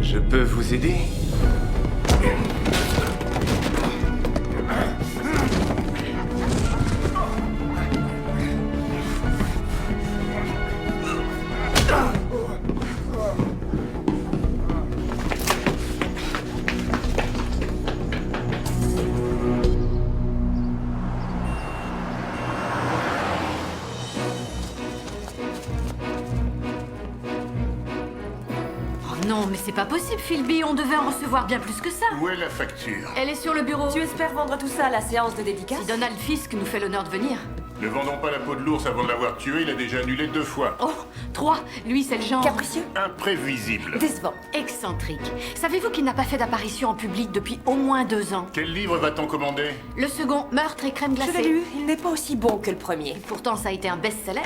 Je peux vous aider? Non, mais c'est pas possible, Philby. On devait en recevoir bien plus que ça. Où est la facture? Elle est sur le bureau. Tu espères vendre tout ça à la séance de dédicace? Si Donald Fisk nous fait l'honneur de venir. Ne vendons pas la peau de l'ours avant de l'avoir tué, il a déjà annulé 2 fois. Oh, 3. Lui, c'est le genre... Capricieux? Imprévisible. Décevant. Excentrique. Savez-vous qu'il n'a pas fait d'apparition en public depuis au moins 2 ans? Quel livre va-t-on commander? Le second, Meurtre et crème Je l'ai glacée. lu, il n'est pas aussi bon que le premier. Pourtant, ça a été un best-seller.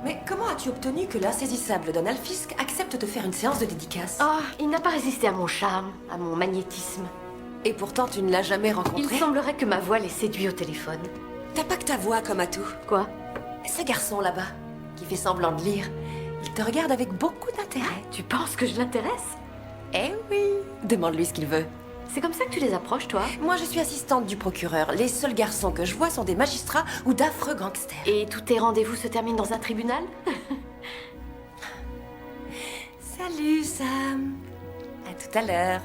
Mais comment as-tu obtenu que l'insaisissable Donald Fisk accepte de faire une séance de dédicace? Oh, il n'a pas résisté à mon charme, à mon magnétisme. Et pourtant, tu ne l'as jamais Il rencontré? semblerait que ma voix l'ait séduit au téléphone. T'as pas que ta voix comme atout. Quoi? Ce garçon là-bas, qui fait semblant de lire, il te regarde avec beaucoup d'intérêt. Tu penses que je l'intéresse? Eh oui. Demande-lui ce qu'il veut. C'est comme ça que tu les approches, toi? Moi, je suis assistante du procureur. Les seuls garçons que je vois sont des magistrats ou d'affreux gangsters. Et tous tes rendez-vous se terminent dans un tribunal? Salut, Sam. À tout à l'heure.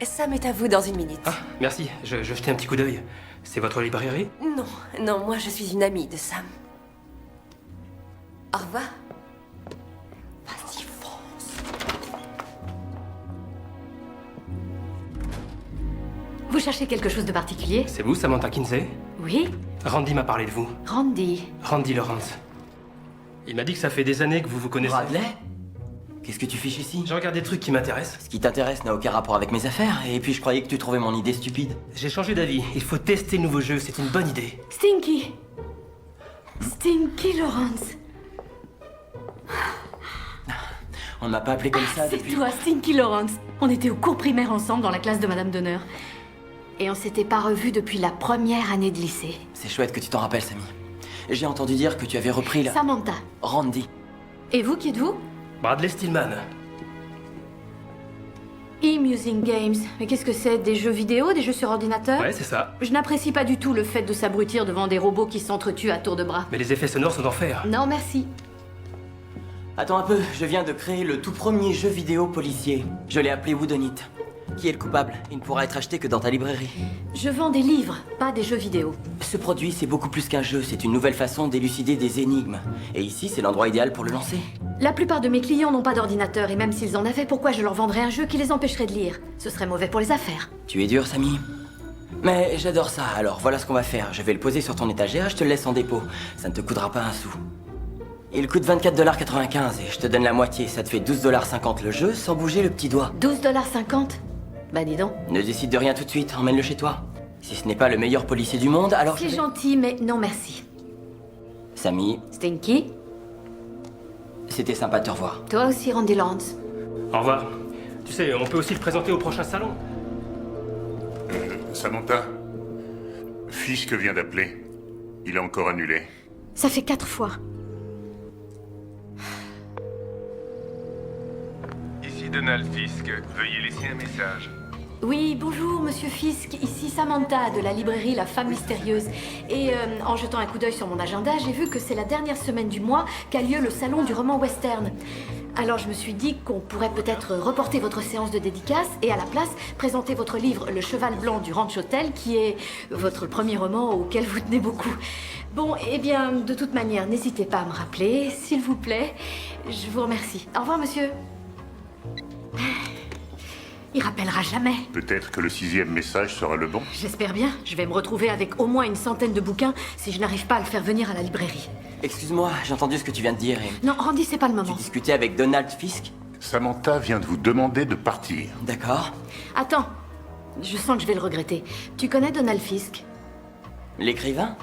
Sam est à vous dans 1 minute. Ah, merci, je jetais un petit coup d'œil. C'est votre librairie? Non, non, moi je suis une amie de Sam. Au revoir. Vas-y, fonce. Vous cherchez quelque chose de particulier? C'est vous, Samantha Kinsey? Oui? Randy m'a parlé de vous. Randy. Randy Lawrence. Il m'a dit que ça fait des années que vous vous connaissez. Bradley? Qu'est-ce que tu fiches ici? Je regarde des trucs qui m'intéressent. Ce qui t'intéresse n'a aucun rapport avec mes affaires, et puis je croyais que tu trouvais mon idée stupide. J'ai changé d'avis. Il faut tester le nouveau jeu, c'est une bonne idée. Stinky. Stinky Lawrence. On ne m'a pas appelé comme ça C'est depuis... toi, Stinky Lawrence. On était au cours primaire ensemble dans la classe de Madame Donner. Et on s'était pas revus depuis la première année de lycée. C'est chouette que tu t'en rappelles, Sammy. J'ai entendu dire que tu avais repris la... Samantha. Randy. Et vous, qui êtes-vous? Bradley Stillman. E-Musing Games. Mais qu'est-ce que c'est? Des jeux vidéo? Des jeux sur ordinateur? Ouais, c'est ça. Je n'apprécie pas du tout le fait de s'abrutir devant des robots qui s'entretuent à tour de bras. Mais les effets sonores sont d'enfer. Non, merci. Attends un peu, je viens de créer le tout premier jeu vidéo policier. Je l'ai appelé Whodunit. Qui est le coupable? Il ne pourra être acheté que dans ta librairie. Je vends des livres, pas des jeux vidéo. Ce produit, c'est beaucoup plus qu'un jeu, c'est une nouvelle façon d'élucider des énigmes. Et ici, c'est l'endroit idéal pour le lancer. La plupart de mes clients n'ont pas d'ordinateur, et même s'ils en avaient, pourquoi je leur vendrais un jeu qui les empêcherait de lire? Ce serait mauvais pour les affaires. Tu es dur, Sammy. Mais j'adore ça, alors voilà ce qu'on va faire. Je vais le poser sur ton étagère, je te le laisse en dépôt. Ça ne te coûtera pas un sou. Il coûte 24,95 et je te donne la moitié. Ça te fait 12,50 le jeu, sans bouger le petit doigt. 12,50 $. Bah dis donc. Ne décide de rien tout de suite, emmène-le chez toi. Si ce n'est pas le meilleur policier du monde, alors C'est gentil, mais non merci. Sammy, Stinky, c'était sympa de te revoir. toi aussi, Randy Lawrence. Au revoir. Tu sais, on peut aussi le présenter au prochain salon. Samantha? Fisk vient d'appeler. Il a encore annulé. Ça fait 4 fois. Ici Donald Fisk, veuillez laisser un message. Oui, bonjour, monsieur Fisk. Ici Samantha de la librairie La Femme Mystérieuse. Et en jetant un coup d'œil sur mon agenda, j'ai vu que c'est la dernière semaine du mois qu'a lieu le salon du roman western. Alors je me suis dit qu'on pourrait peut-être reporter votre séance de dédicace et à la place présenter votre livre Le Cheval Blanc du Ranch Hotel, qui est votre premier roman auquel vous tenez beaucoup. Bon, eh bien, de toute manière, n'hésitez pas à me rappeler, s'il vous plaît. Je vous remercie. Au revoir, monsieur. Il rappellera jamais. Peut-être que le 6e message sera le bon. J'espère bien. Je vais me retrouver avec au moins une centaine de bouquins si je n'arrive pas à le faire venir à la librairie. Excuse-moi, j'ai entendu ce que tu viens de dire et... Non, Randy, c'est pas le Tu moment. discutais avec Donald Fisk? Samantha vient de vous demander de partir. D'accord. Attends. Je sens que je vais le regretter. Tu connais Donald Fisk? L'écrivain?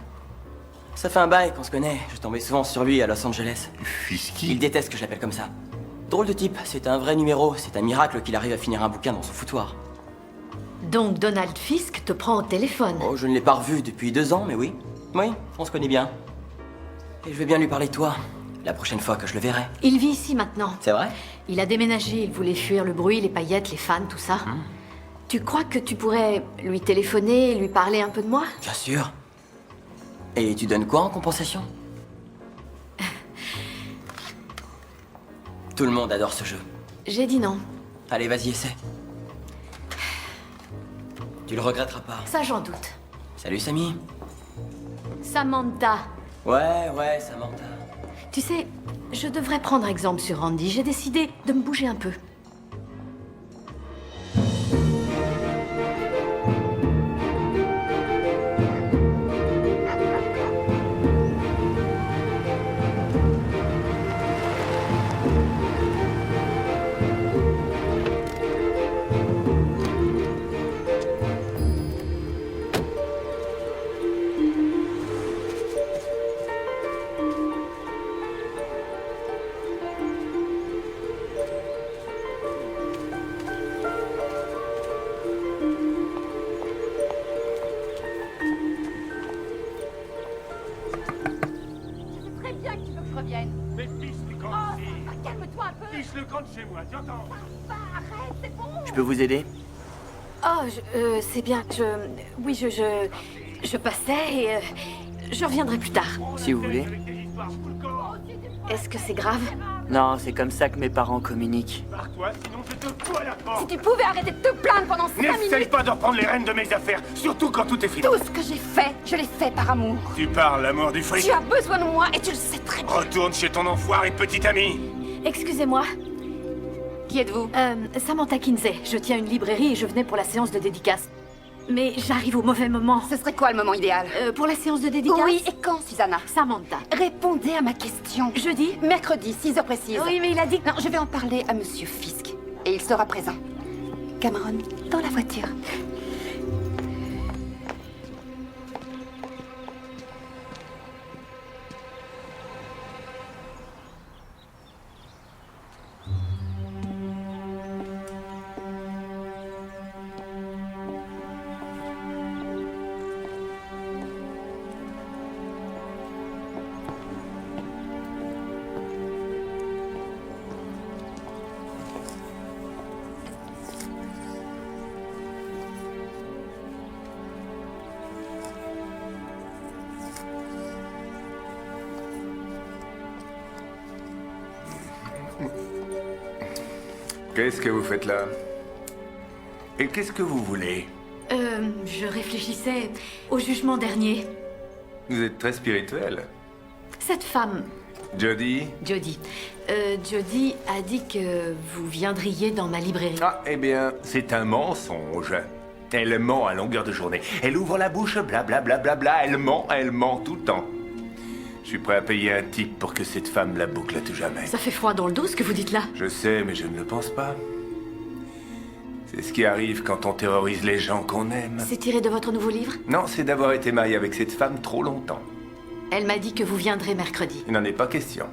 Ça fait un bail qu'on se connaît. Je tombais souvent sur lui à Los Angeles. Fisky? Il déteste que je l'appelle comme ça. Drôle de type, c'est un vrai numéro. C'est un miracle qu'il arrive à finir un bouquin dans son foutoir. Donc Donald Fisk te prend au téléphone. Oh, je ne l'ai pas revu depuis 2 ans, mais oui. Oui, on se connaît bien. Et je vais bien lui parler de toi. La prochaine fois que je le verrai. Il vit ici maintenant. C'est vrai? Il a déménagé, il voulait fuir le bruit, les paillettes, les fans, tout ça. Tu crois que tu pourrais lui téléphoner et lui parler un peu de moi? Bien sûr. Et tu donnes quoi en compensation? Tout le monde adore ce jeu. J'ai dit non. Allez, vas-y, essaie. Tu le regretteras pas. Ça, j'en doute. Salut, Samy. Samantha. Ouais, Samantha. Tu sais, je devrais prendre exemple sur Randy. J'ai décidé de me bouger un peu. Très bien que tu veux que je revienne. Mais fiche le camp ici. Calme-toi un peu. Fiche le camp de chez moi, tu entends? Arrête, c'est bon. Je peux vous aider? Oh, c'est bien. Oui, je passais et je reviendrai plus tard. Si vous voulez. Avec tes histoires, fous le camp. Est-ce que c'est grave? Non, c'est comme ça que mes parents communiquent. Pars-toi, sinon je te fous à la porte. Si tu pouvais arrêter de te plaindre pendant 5 N'essaye minutes. pas de reprendre les rênes de mes affaires, surtout quand tout est fini. Tout ce que j'ai fait, je l'ai fait par amour. Tu parles, l'amour du fric. Tu as besoin de moi et tu le sais très bien. Retourne chez ton enfoiré de petite amie. Excusez-moi. Qui êtes-vous? Samantha Kinsey. Je tiens une librairie et je venais pour la séance de dédicace. Mais j'arrive au mauvais moment. Ce serait quoi le moment idéal? Pour la séance de dédicace? Oui, et quand, Susanna? Samantha. Répondez à ma question. Jeudi? Mercredi, 6 heures précises. Oui, mais il a dit... Non, je vais en parler à Monsieur Fisk. Et il sera présent. Cameron, dans la voiture. Qu'est-ce que vous faites là? Et qu'est-ce que vous voulez? Je réfléchissais au jugement dernier. Vous êtes très spirituel. Cette femme, Jody? Jody. Jody a dit que vous viendriez dans ma librairie. Ah, eh bien, c'est un mensonge. Elle ment à longueur de journée. Elle ouvre la bouche, blablabla, bla, bla, bla. Elle ment tout le temps. Je suis prêt à payer un type pour que cette femme la boucle à tout jamais. Ça fait froid dans le dos ce que vous dites là. Je sais, mais je ne le pense pas. C'est ce qui arrive quand on terrorise les gens qu'on aime. C'est tiré de votre nouveau livre? Non, c'est d'avoir été marié avec cette femme trop longtemps. Elle m'a dit que vous viendrez mercredi. Il n'en est pas question.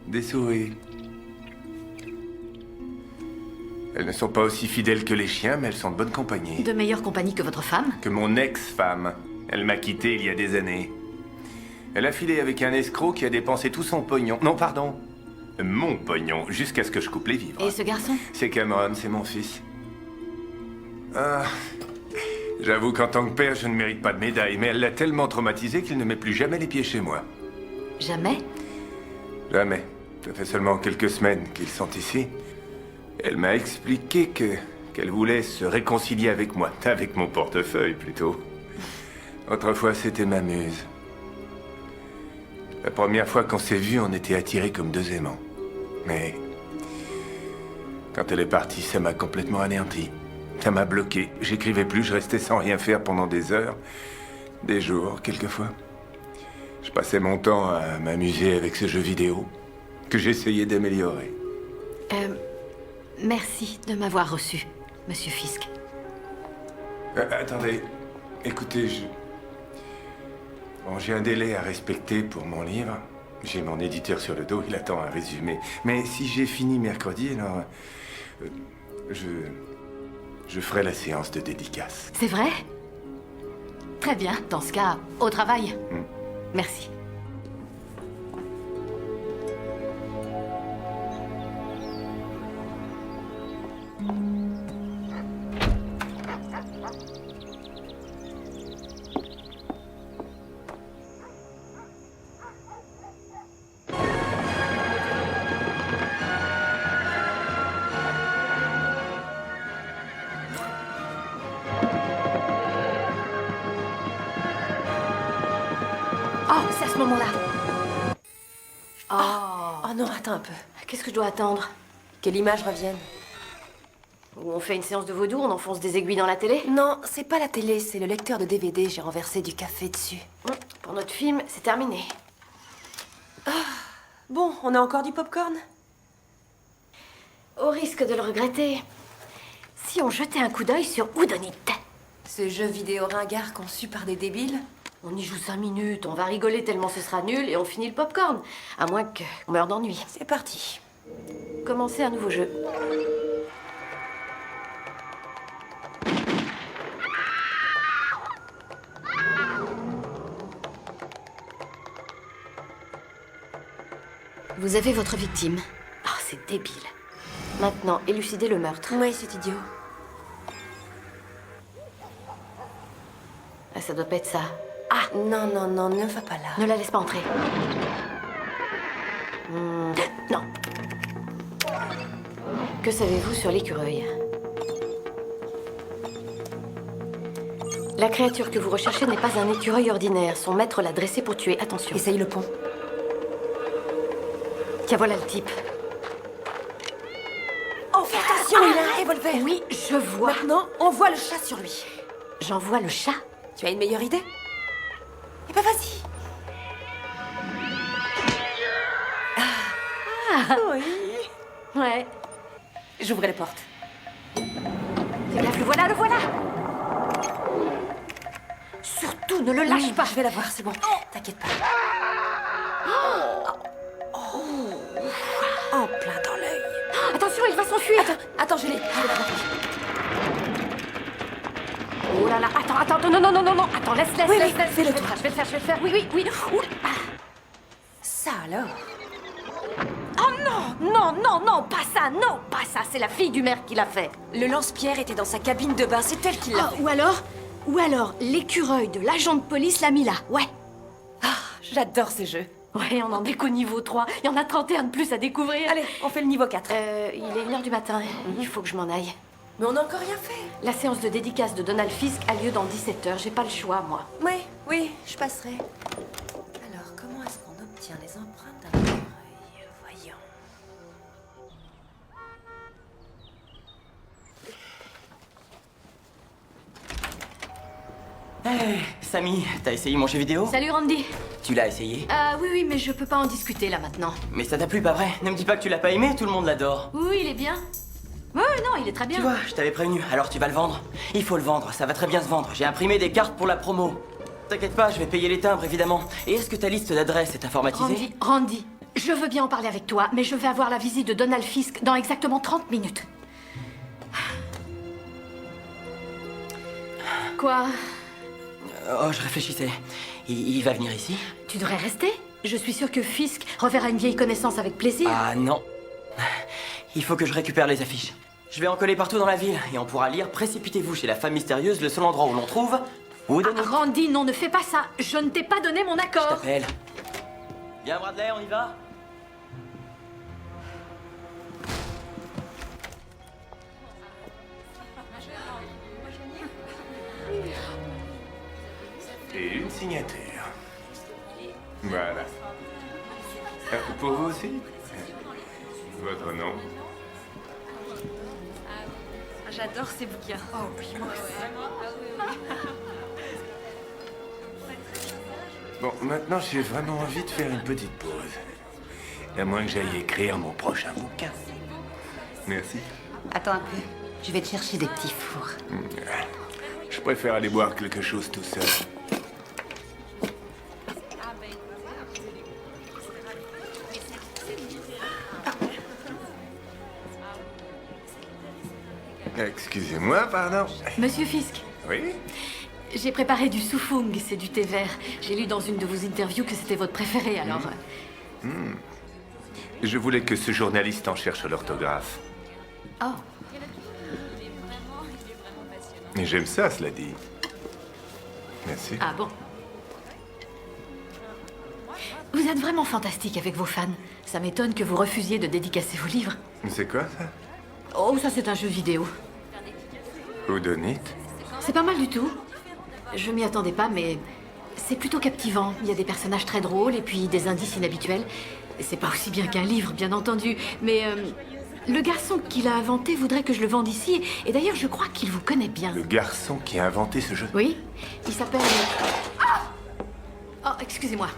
Des souris. Elles ne sont pas aussi fidèles que les chiens, mais elles sont de bonne compagnie. De meilleure compagnie que votre femme? Que mon ex-femme. Elle m'a quitté il y a des années. Elle a filé avec un escroc qui a dépensé tout son pognon. Non, pardon. Mon pognon, jusqu'à ce que je coupe les vivres. Et ce garçon? C'est Cameron, c'est mon fils. Ah. J'avoue qu'en tant que père, je ne mérite pas de médaille, mais elle l'a tellement traumatisé qu'il ne met plus jamais les pieds chez moi. Jamais? Jamais. Ça fait seulement quelques semaines qu'ils sont ici. Elle m'a expliqué qu'elle voulait se réconcilier avec moi. Avec mon portefeuille, plutôt. Autrefois, c'était ma muse. La première fois qu'on s'est vus, on était attirés comme deux aimants. Mais... quand elle est partie, ça m'a complètement anéanti. Ça m'a bloqué. J'écrivais plus, je restais sans rien faire pendant des heures. Des jours, quelquefois. Je passais mon temps à m'amuser avec ce jeu vidéo que j'essayais d'améliorer. Merci de m'avoir reçu, Monsieur Fisk. Attendez. Écoutez, Bon, j'ai un délai à respecter pour mon livre. J'ai mon éditeur sur le dos, il attend un résumé. Mais si j'ai fini mercredi, alors... je ferai la séance de dédicace. C'est vrai? Très bien. Dans ce cas, au travail. Merci. Oh, c'est à ce moment-là. Oh non, attends un peu. Qu'est-ce que je dois attendre? Que l'image revienne. Ou on fait une séance de vaudou, on enfonce des aiguilles dans la télé? Non, c'est pas la télé, c'est le lecteur de DVD. J'ai renversé du café dessus. Pour notre film, c'est terminé. Bon, on a encore du popcorn? Au risque de le regretter, si on jetait un coup d'œil sur Whodunit. Ce jeu vidéo ringard conçu par des débiles? On y joue 5 minutes, on va rigoler tellement ce sera nul et on finit le popcorn. À moins qu'on meure d'ennui. C'est parti. Commencez un nouveau jeu. Vous avez votre victime. Oh, c'est débile. Maintenant, élucidez le meurtre. Ouais, c'est idiot. Ah, ça doit pas être ça. Ah, non, non, non, ne va pas là. Ne la laisse pas entrer. Non. Que savez-vous sur l'écureuil? La créature que vous recherchez n'est pas un écureuil ordinaire. Son maître l'a dressé pour tuer. Attention. Essaye le pont. Tiens, voilà le type. Oh, fais attention, il a un revolver. Oui, je vois. Maintenant, on voit le chat sur lui. J'envoie le chat. Tu as une meilleure idée? Eh ben, vas-y. Oui. Ouais. J'ouvrais la porte. Fais gaffe, le voilà, le voilà. Surtout, ne le lâche pas. Je vais la voir, c'est bon. T'inquiète pas. En plein dans l'œil. Attention, il va s'enfuir. Attends, je l'ai. Oh là là, attends, non, attends, laisse. Oui, laisse. fais-le Je vais le faire, oui. Ouh. Ah. Ça alors? Oh non, pas ça, c'est la fille du maire qui l'a fait. Le lance-pierre était dans sa cabine de bain, c'est elle qui l'a fait. Ou alors, l'écureuil de l'agent de police l'a mis là, ouais. J'adore ces jeux. Ouais, on en est qu'au niveau 3, il y en a 31 de plus à découvrir. Allez, on fait le niveau 4. Il est 1h du matin, il faut que je m'en aille. Mais on n'a encore rien fait. La séance de dédicace de Donald Fisk a lieu dans 17h, j'ai pas le choix, moi. Oui, je passerai. Alors, comment est-ce qu'on obtient les empreintes d'un écureuil? Voyons. Hey, Samy, t'as essayé mon jeu vidéo? Salut Randy. Tu l'as essayé? Oui, mais je peux pas en discuter là maintenant. Mais ça t'a plu, pas vrai? Ne me dis pas que tu l'as pas aimé, tout le monde l'adore. Oui, il est bien. Oui, non, il est très bien. Tu vois, je t'avais prévenu, alors tu vas le vendre. Il faut le vendre, ça va très bien se vendre. J'ai imprimé des cartes pour la promo. T'inquiète pas, je vais payer les timbres, évidemment. Et est-ce que ta liste d'adresses est informatisée? Randy, je veux bien en parler avec toi, mais je vais avoir la visite de Donald Fisk dans exactement 30 minutes. Quoi? Oh, je réfléchissais. Il va venir ici? Tu devrais rester. Je suis sûre que Fisk reverra une vieille connaissance avec plaisir. Ah non. Il faut que je récupère les affiches. Je vais en coller partout dans la ville et on pourra lire Précipitez-vous chez la femme mystérieuse, le seul endroit où l'on trouve... Randy, non, ne fais pas ça. Je ne t'ai pas donné mon Je accord. t'appelle. Viens, Bradley, on y va? Et une signature. Voilà. Pour vous aussi? Votre nom? J'adore ces bouquins. Oh oui, moi aussi. Bon, maintenant j'ai vraiment envie de faire une petite pause. À moins que j'aille écrire mon prochain bouquin. Merci. Attends un peu. Je vais te chercher des petits fours. Je préfère aller boire quelque chose tout seul. Excusez-moi, pardon. Monsieur Fisk, Oui? j'ai préparé du soufung, c'est du thé vert. J'ai lu dans une de vos interviews que c'était votre préféré, alors... Je voulais que ce journaliste en cherche l'orthographe. Oh, Et j'aime ça, cela dit. Merci. ah bon. Vous êtes vraiment fantastique avec vos fans. Ça m'étonne que vous refusiez de dédicacer vos livres. C'est quoi, ça? Oh, ça c'est un jeu vidéo. Whodunit? C'est pas mal du tout. Je m'y attendais pas, mais C'est plutôt captivant. Il y a des personnages très drôles et puis des indices inhabituels. C'est pas aussi bien qu'un livre, bien entendu, mais le garçon qui l'a inventé voudrait que je le vende ici. Et d'ailleurs, je crois qu'il vous connaît bien. Le garçon qui a inventé ce jeu? Oui, il s'appelle... Ah! Oh, excusez-moi.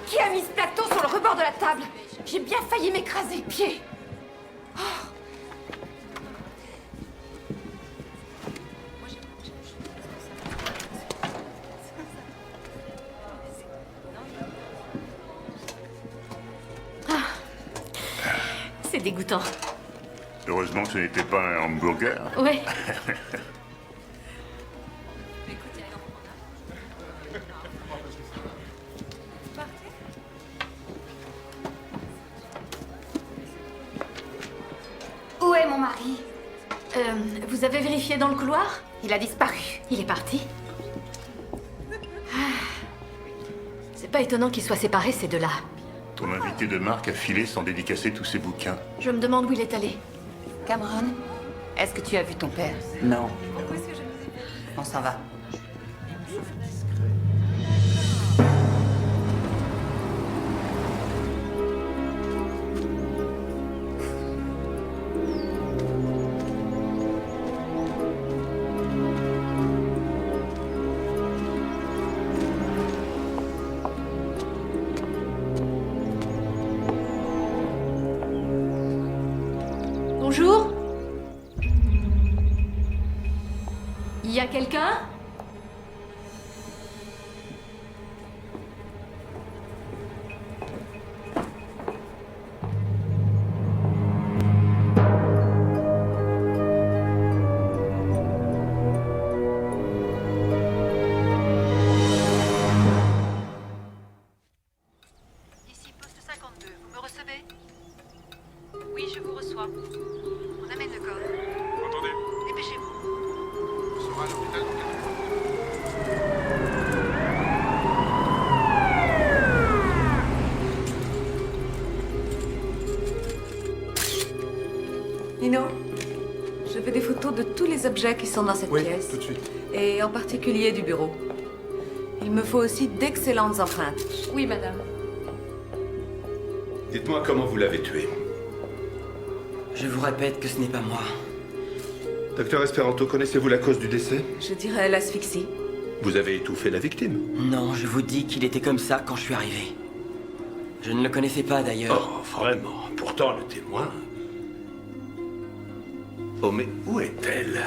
Qui a mis ce plateau sur le rebord de la table? J'ai bien failli m'écraser le pied. C'est dégoûtant. Heureusement que ce n'était pas un hamburger. Ouais. Où est mon mari? Vous avez vérifié dans le couloir? Il a disparu. Il est parti. C'est pas étonnant qu'ils soient séparés, ces deux-là. Ton invité de marque a filé sans dédicacer tous ses bouquins. Je me demande où il est allé. Cameron, est-ce que tu as vu ton père? Non. On s'en va. Bonjour. Il y a quelqu'un? Ici, poste 52. Vous me recevez? Oui, je vous reçois. On amène le corps. Entendu. Dépêchez-vous. On sera à l'hôpital dans quelques minutes. Nino, je veux des photos de tous les objets qui sont dans cette pièce. tout de suite. Et en particulier du bureau. Il me faut aussi d'excellentes empreintes. Oui, madame. Dites-moi comment vous l'avez tué. Je vous répète que ce n'est pas moi. Docteur Esperanto, connaissez-vous la cause du décès? Je dirais l'asphyxie. Vous avez étouffé la victime? Non, je vous dis qu'il était comme ça quand je suis arrivé. Je ne le connaissais pas d'ailleurs. Oh, vraiment. Pourtant, le témoin... Oh, mais où est-elle?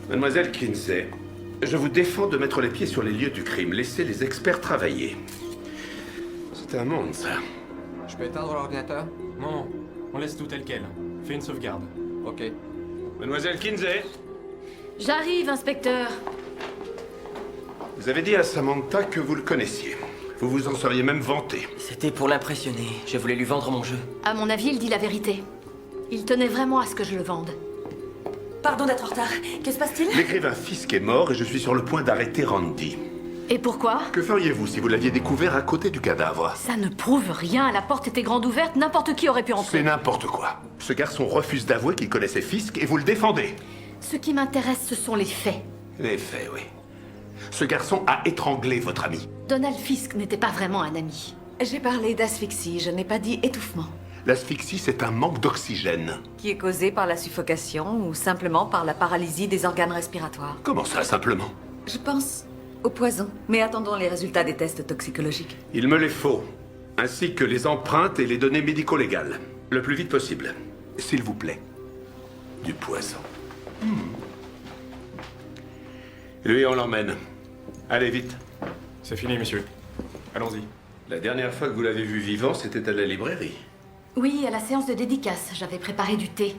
Mademoiselle Kinsey, je vous défends de mettre les pieds sur les lieux du crime. Laissez les experts travailler. C'est un monde, ça. Je peux éteindre l'ordinateur? Non, on laisse tout tel quel. Fais une sauvegarde. Ok. Mademoiselle Kinsey, J'arrive, inspecteur. vous avez dit à Samantha que vous le connaissiez. Vous vous en seriez même vanté. C'était pour l'impressionner. Je voulais lui vendre mon jeu. À mon avis, il dit la vérité. Il tenait vraiment à ce que je le vende. Pardon d'être en retard. Que se passe-t-il? L'écrivain Fisk est mort et je suis sur le point d'arrêter Randy. Et pourquoi? Que feriez-vous si vous l'aviez découvert à côté du cadavre? Ça ne prouve rien. La porte était grande ouverte. N'importe qui aurait pu C'est entrer. n'importe quoi. Ce garçon refuse d'avouer qu'il connaissait Fisk et vous le défendez. Ce qui m'intéresse, ce sont les faits. Les faits, oui. Ce garçon a étranglé votre ami. Donald Fisk n'était pas vraiment un ami. J'ai parlé d'asphyxie, je n'ai pas dit étouffement. L'asphyxie, c'est un manque d'oxygène. Qui est causé par la suffocation ou simplement par la paralysie des organes respiratoires. Comment ça, simplement? Je pense au poison, mais attendons les résultats des tests toxicologiques. Il me les faut, ainsi que les empreintes et les données médico-légales. Le plus vite possible. S'il vous plaît. Du poison. Lui, on l'emmène. Allez, vite. C'est fini, monsieur. Allons-y. La dernière fois que vous l'avez vu vivant, c'était à la librairie. Oui, à la séance de dédicace, j'avais préparé du thé.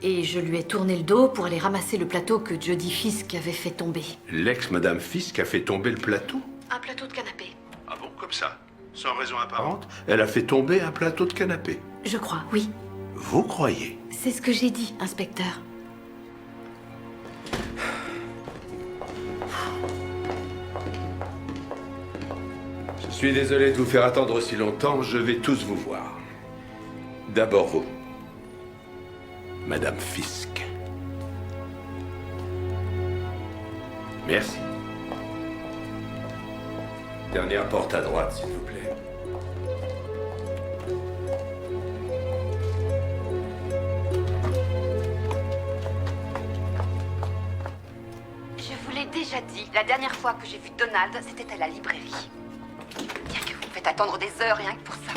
Et je lui ai tourné le dos pour aller ramasser le plateau que Jodie Fisk avait fait tomber. L'ex-madame Fisk a fait tomber le plateau? Un plateau de canapé. Ah bon, comme ça? Sans raison apparente? Elle a fait tomber un plateau de canapé. Je crois, oui. Vous croyez? C'est ce que j'ai dit, inspecteur. Je suis désolé de vous faire attendre si longtemps, je vais tous vous voir. D'abord vous. Madame Fisk. Merci. Dernière porte à droite, s'il vous plaît. Je vous l'ai déjà dit, la dernière fois que j'ai vu Donald, c'était à la librairie. Bien que vous me faites attendre des heures rien que pour ça.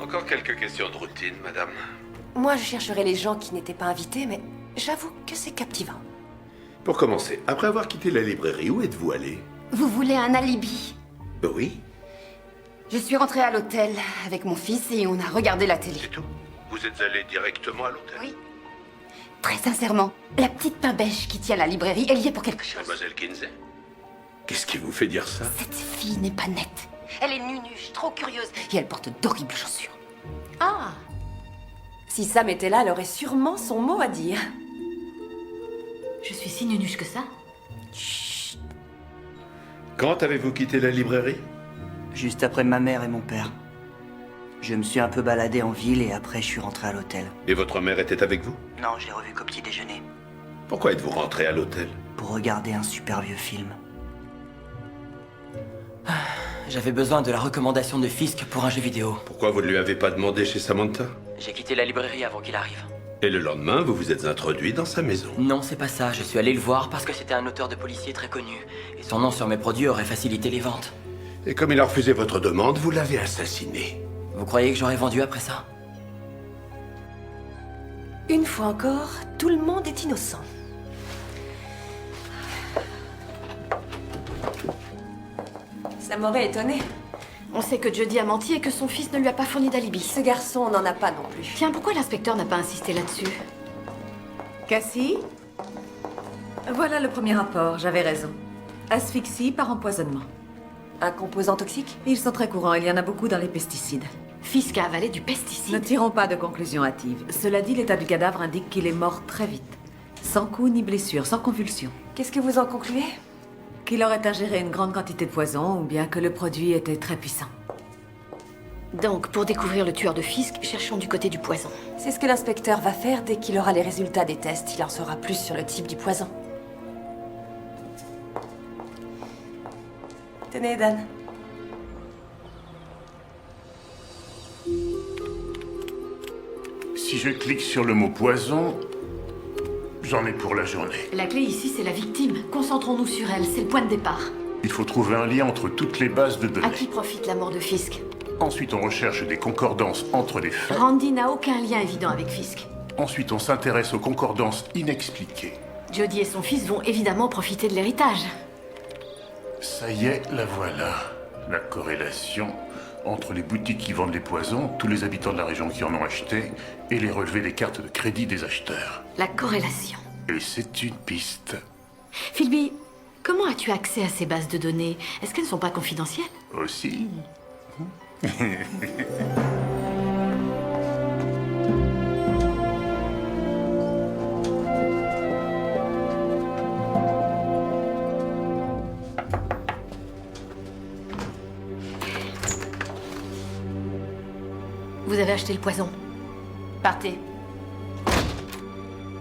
Encore quelques questions de routine, madame. Moi, je chercherai les gens qui n'étaient pas invités, mais j'avoue que c'est captivant. Pour commencer, après avoir quitté la librairie, où êtes-vous allé? Vous voulez un alibi? Oui, Je suis rentrée à l'hôtel avec mon fils et on a regardé la télé. c'est tout. Vous êtes allé directement à l'hôtel? Oui. Très sincèrement, la petite pain beige qui tient la librairie, elle y est pour quelque chose. Mademoiselle Kinsey? Qu'est-ce qui vous fait dire ça? Cette fille n'est pas nette. Elle est nunuche, trop curieuse, et elle porte d'horribles chaussures. Ah! Si Sam était là, elle aurait sûrement son mot à dire. Je suis si nunuche que ça? Quand avez-vous quitté la librairie? Juste après ma mère et mon père. Je me suis un peu baladé en ville et après je suis rentré à l'hôtel. Et votre mère était avec vous? Non, je l'ai revu qu'au petit déjeuner. Pourquoi êtes-vous rentré à l'hôtel? Pour regarder un super vieux film. J'avais besoin de la recommandation de Fisk pour un jeu vidéo. Pourquoi vous ne lui avez pas demandé chez Samantha? J'ai quitté la librairie avant qu'il arrive. Et le lendemain, vous vous êtes introduit dans sa maison. Non, c'est pas ça. Je suis allé le voir parce que c'était un auteur de policier très connu. Et son nom sur mes produits aurait facilité les ventes. Et comme il a refusé votre demande, vous l'avez assassiné. Vous croyez que j'aurais vendu après ça? Une fois encore, tout le monde est innocent. Ça m'aurait étonné. On sait que Jody a menti et que son fils ne lui a pas fourni d'alibi. Ce garçon n'en a pas non plus. Tiens, pourquoi l'inspecteur n'a pas insisté là-dessus? Cassie? Voilà le premier rapport, j'avais raison. Asphyxie par empoisonnement. Un composant toxique? Ils sont très courants, il y en a beaucoup dans les pesticides. Fisk a avalé du pesticide. Ne tirons pas de conclusions hâtives. Cela dit, l'état du cadavre indique qu'il est mort très vite. Sans coup ni blessure, sans convulsion. Qu'est-ce que vous en concluez? Qu'il aurait ingéré une grande quantité de poison ou bien que le produit était très puissant. Donc, pour découvrir le tueur de Fisk, cherchons du côté du poison. C'est ce que l'inspecteur va faire dès qu'il aura les résultats des tests. Il en saura plus sur le type du poison. Tenez, Dan. Si je clique sur le mot poison, j'en ai pour la journée. La clé ici, c'est la victime. Concentrons-nous sur elle, c'est le point de départ. Il faut trouver un lien entre toutes les bases de données. À qui profite la mort de Fisk? Ensuite, on recherche des concordances entre les faits. Randy n'a aucun lien évident avec Fisk. Ensuite, on s'intéresse aux concordances inexpliquées. Jody et son fils vont évidemment profiter de l'héritage. Ça y est, la voilà. La corrélation entre les boutiques qui vendent les poisons, tous les habitants de la région qui en ont acheté, et les relevés des cartes de crédit des acheteurs. La corrélation. Et c'est une piste. Philby, comment as-tu accès à ces bases de données? Est-ce qu'elles ne sont pas confidentielles? Aussi. Vous avez acheté le poison. Partez.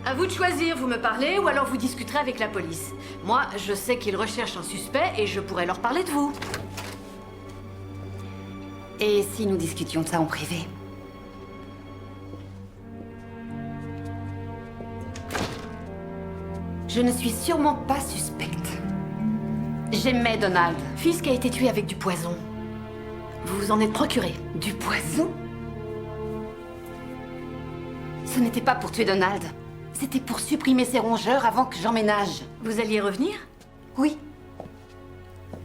À vous de choisir, vous me parlez ou alors vous discuterez avec la police. Moi, je sais qu'ils recherchent un suspect et je pourrais leur parler de vous. Et si nous discutions de ça en privé? Je ne suis sûrement pas suspecte. J'aimais Donald. Fisk a été tué avec du poison. Vous vous en êtes procuré. Du poison? Ce n'était pas pour tuer Donald. C'était pour supprimer ses rongeurs avant que j'emménage. Vous alliez revenir? Oui.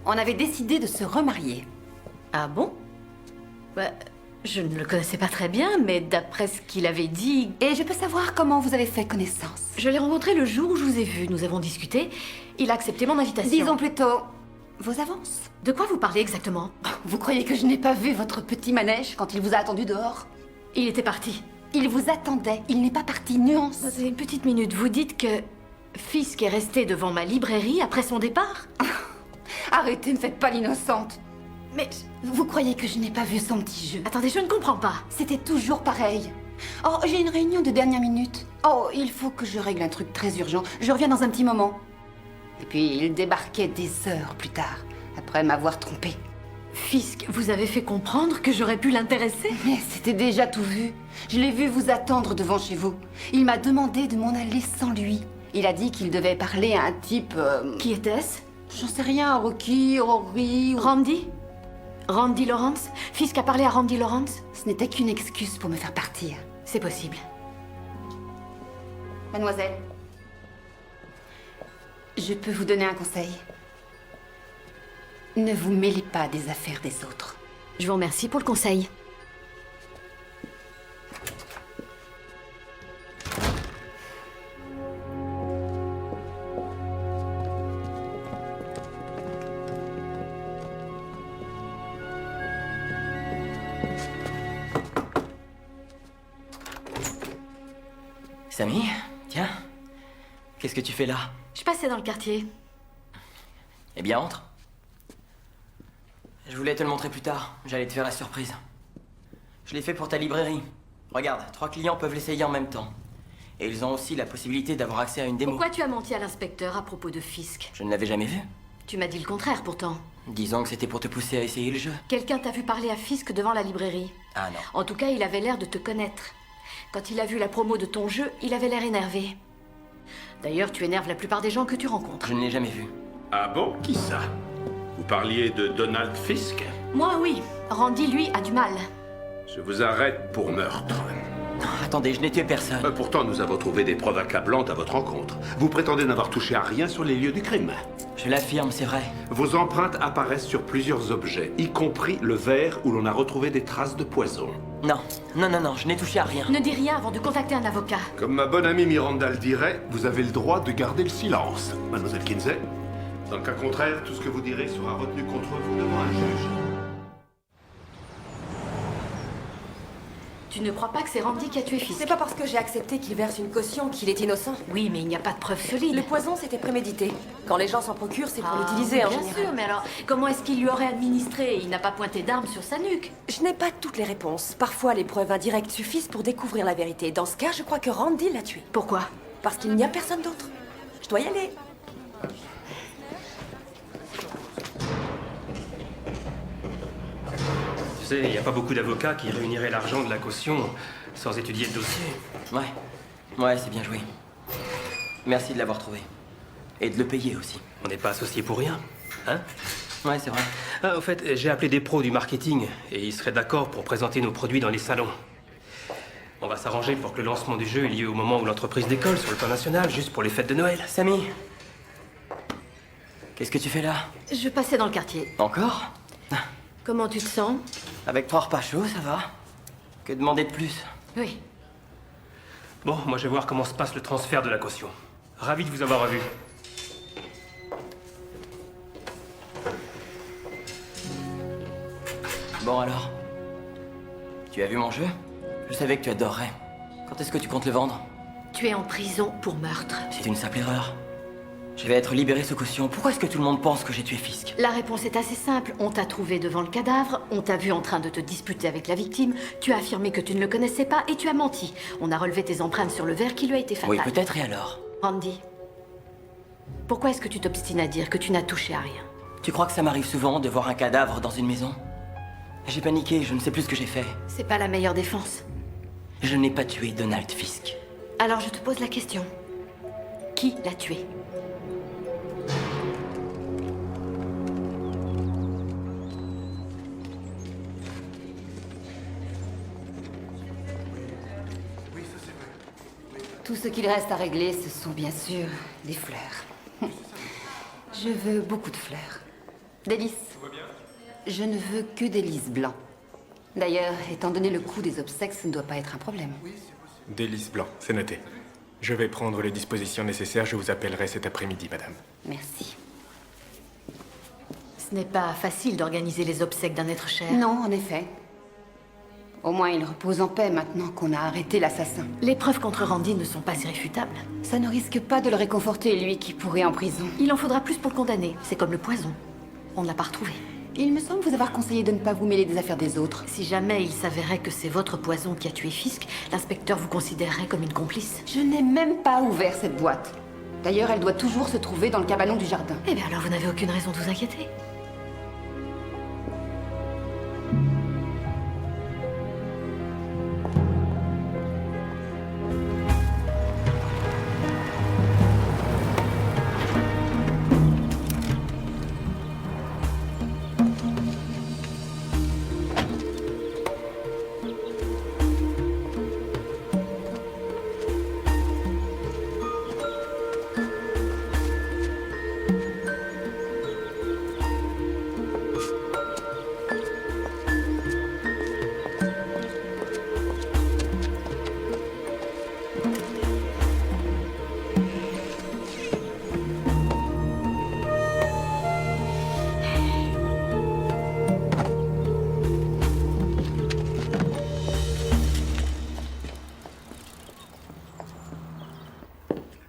On avait décidé de se remarier. Ah bon? Bah, je ne le connaissais pas très bien, mais d'après ce qu'il avait dit... Et je peux savoir comment vous avez fait connaissance? Je l'ai rencontré le jour où je vous ai vu. Nous avons discuté. Il a accepté mon invitation. Disons plutôt vos avances. De quoi vous parlez exactement? Vous croyez que je n'ai pas vu votre petit manège quand il vous a attendu dehors? Il était parti. Il vous attendait. Il n'est pas parti, nuance. C'est une petite minute. Vous dites que Fisk est resté devant ma librairie après son départ? Arrêtez, ne faites pas l'innocente. Mais... Vous croyez que je n'ai pas vu son petit jeu? Attendez, je ne comprends pas. C'était toujours pareil. Oh, j'ai une réunion de dernière minute. Oh, il faut que je règle un truc très urgent. Je reviens dans un petit moment. Et puis, il débarquait des heures plus tard, après m'avoir trompé. Fisk, vous avez fait comprendre que j'aurais pu l'intéresser? Mais c'était déjà tout vu. Je l'ai vu vous attendre devant chez vous. Il m'a demandé de m'en aller sans lui. Il a dit qu'il devait parler à un type... Qui était-ce? J'en sais rien, Rocky, Rory... Randy? Randy Lawrence? Fisk a parlé à Randy Lawrence? Ce n'était qu'une excuse pour me faire partir. C'est possible. Mademoiselle, je peux vous donner un conseil. Ne vous mêlez pas des affaires des autres. Je vous remercie pour le conseil. Sammy, tiens. Qu'est-ce que tu fais là? Je passais dans le quartier. Eh bien, entre. Je voulais te le montrer plus tard. J'allais te faire la surprise. Je l'ai fait pour ta librairie. Regarde, 3 clients peuvent l'essayer en même temps. Et ils ont aussi la possibilité d'avoir accès à une démo. Pourquoi tu as menti à l'inspecteur à propos de Fisk? Je ne l'avais jamais vu. Tu m'as dit le contraire pourtant. Disons que c'était pour te pousser à essayer le jeu. Quelqu'un t'a vu parler à Fisk devant la librairie. Ah non. En tout cas, il avait l'air de te connaître. Quand il a vu la promo de ton jeu, il avait l'air énervé. D'ailleurs, tu énerves la plupart des gens que tu rencontres. Je ne l'ai jamais vu. Ah bon? Qui ça? Vous parliez de Donald Fisk? Moi, oui. Randy, lui, a du mal. Je vous arrête pour meurtre. Attendez, je n'ai tué personne. Pourtant, nous avons trouvé des preuves accablantes à votre rencontre. Vous prétendez n'avoir touché à rien sur les lieux du crime. Je l'affirme, c'est vrai. Vos empreintes apparaissent sur plusieurs objets, y compris le verre où l'on a retrouvé des traces de poison. Non, non, non, non, je n'ai touché à rien. Ne dis rien avant de contacter un avocat. Comme ma bonne amie Miranda le dirait, vous avez le droit de garder le silence, mademoiselle Kinsey. Dans le cas contraire, tout ce que vous direz sera retenu contre vous devant un juge. Tu ne crois pas que c'est Randy qui a tué Fisk? C'est pas parce que j'ai accepté qu'il verse une caution qu'il est innocent. Oui, mais il n'y a pas de preuves solides. Le poison, c'était prémédité. Quand les gens s'en procurent, c'est pour l'utiliser en bien général. sûr, mais alors, comment est-ce qu'il lui aurait administré? Il n'a pas pointé d'arme sur sa nuque. Je n'ai pas toutes les réponses. Parfois, les preuves indirectes suffisent pour découvrir la vérité. Dans ce cas, je crois que Randy l'a tué. Pourquoi? Parce qu'il n'y a personne d'autre. Je dois y aller. Tu sais, il n'y a pas beaucoup d'avocats qui réuniraient l'argent de la caution sans étudier le dossier. Ouais, c'est bien joué. Merci de l'avoir trouvé. Et de le payer aussi. On n'est pas associés pour rien, hein? Ouais, c'est vrai. Ah, au fait, j'ai appelé des pros du marketing et ils seraient d'accord pour présenter nos produits dans les salons. On va s'arranger pour que le lancement du jeu ait lieu au moment où l'entreprise décolle sur le plan national, juste pour les fêtes de Noël. Sammy, qu'est-ce que tu fais là? Je passais dans le quartier. Encore? Comment tu te sens? Avec 3 repas chauds, ça va. Que demander de plus? Oui. Bon, moi je vais voir comment se passe le transfert de la caution. Ravi de vous avoir revu. Bon alors, tu as vu mon jeu? Je savais que tu adorerais. Quand est-ce que tu comptes le vendre? Tu es en prison pour meurtre. C'est une simple erreur. Je vais être libéré sous caution. Pourquoi est-ce que tout le monde pense que j'ai tué Fisk? La réponse est assez simple. On t'a trouvé devant le cadavre, on t'a vu en train de te disputer avec la victime, tu as affirmé que tu ne le connaissais pas et tu as menti. On a relevé tes empreintes sur le verre qui lui a été fatal. Oui, peut-être, et alors? Randy, pourquoi est-ce que tu t'obstines à dire que tu n'as touché à rien? Tu crois que ça m'arrive souvent de voir un cadavre dans une maison? J'ai paniqué, je ne sais plus ce que j'ai fait. C'est pas la meilleure défense. Je n'ai pas tué Donald Fisk. Alors je te pose la question. Qui l'a tué? Tout ce qu'il reste à régler, ce sont bien sûr les fleurs. Je veux beaucoup de fleurs. Des lys. Je ne veux que des lys blancs. D'ailleurs, étant donné le coût des obsèques, ça ne doit pas être un problème. Des lys blancs, c'est noté. Je vais prendre les dispositions nécessaires, je vous appellerai cet après-midi, madame. Merci. Ce n'est pas facile d'organiser les obsèques d'un être cher. Non, en effet. Au moins, il repose en paix maintenant qu'on a arrêté l'assassin. Les preuves contre Randy ne sont pas irréfutables. Ça ne risque pas de le réconforter, lui qui pourrait en prison. Il en faudra plus pour le condamner. C'est comme le poison. On ne l'a pas retrouvé. Il me semble vous avoir conseillé de ne pas vous mêler des affaires des autres. Si jamais il s'avérait que c'est votre poison qui a tué Fisk, l'inspecteur vous considérerait comme une complice. Je n'ai même pas ouvert cette boîte. D'ailleurs, elle doit toujours se trouver dans le cabanon du jardin. Eh bien alors vous n'avez aucune raison de vous inquiéter.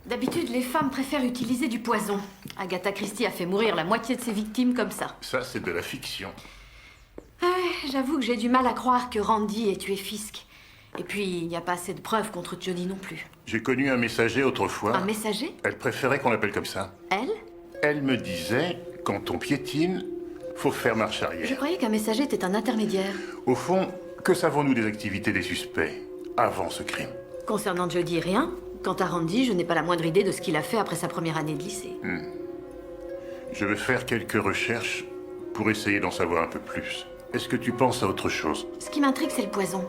D'habitude, les femmes préfèrent utiliser du poison. Agatha Christie a fait mourir la moitié de ses victimes comme ça. Ça, c'est de la fiction. J'avoue que j'ai du mal à croire que Randy ait tué Fisk. Et puis, il n'y a pas assez de preuves contre Jody non plus. J'ai connu un messager autrefois. Un messager? Elle préférait qu'on l'appelle comme ça. Elle? Elle me disait, quand on piétine, faut faire marche arrière. Je croyais qu'un messager était un intermédiaire. Au fond, que savons-nous des activités des suspects avant ce crime? Concernant Jody, rien. Quant à Randy, je n'ai pas la moindre idée de ce qu'il a fait après sa première année de lycée. Je vais faire quelques recherches pour essayer d'en savoir un peu plus. Est-ce que tu penses à autre chose? Ce qui m'intrigue, c'est le poison.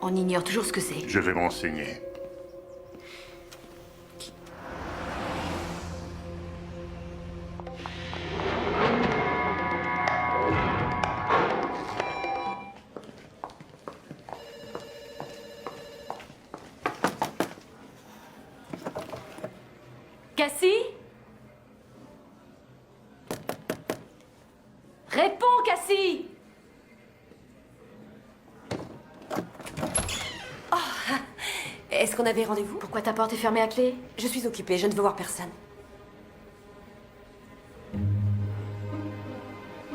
On ignore toujours ce que c'est. Je vais me renseigner. Cassie? Réponds, Cassie! Oh, est-ce qu'on avait rendez-vous? Pourquoi ta porte est fermée à clé? Je suis occupée, je ne veux voir personne.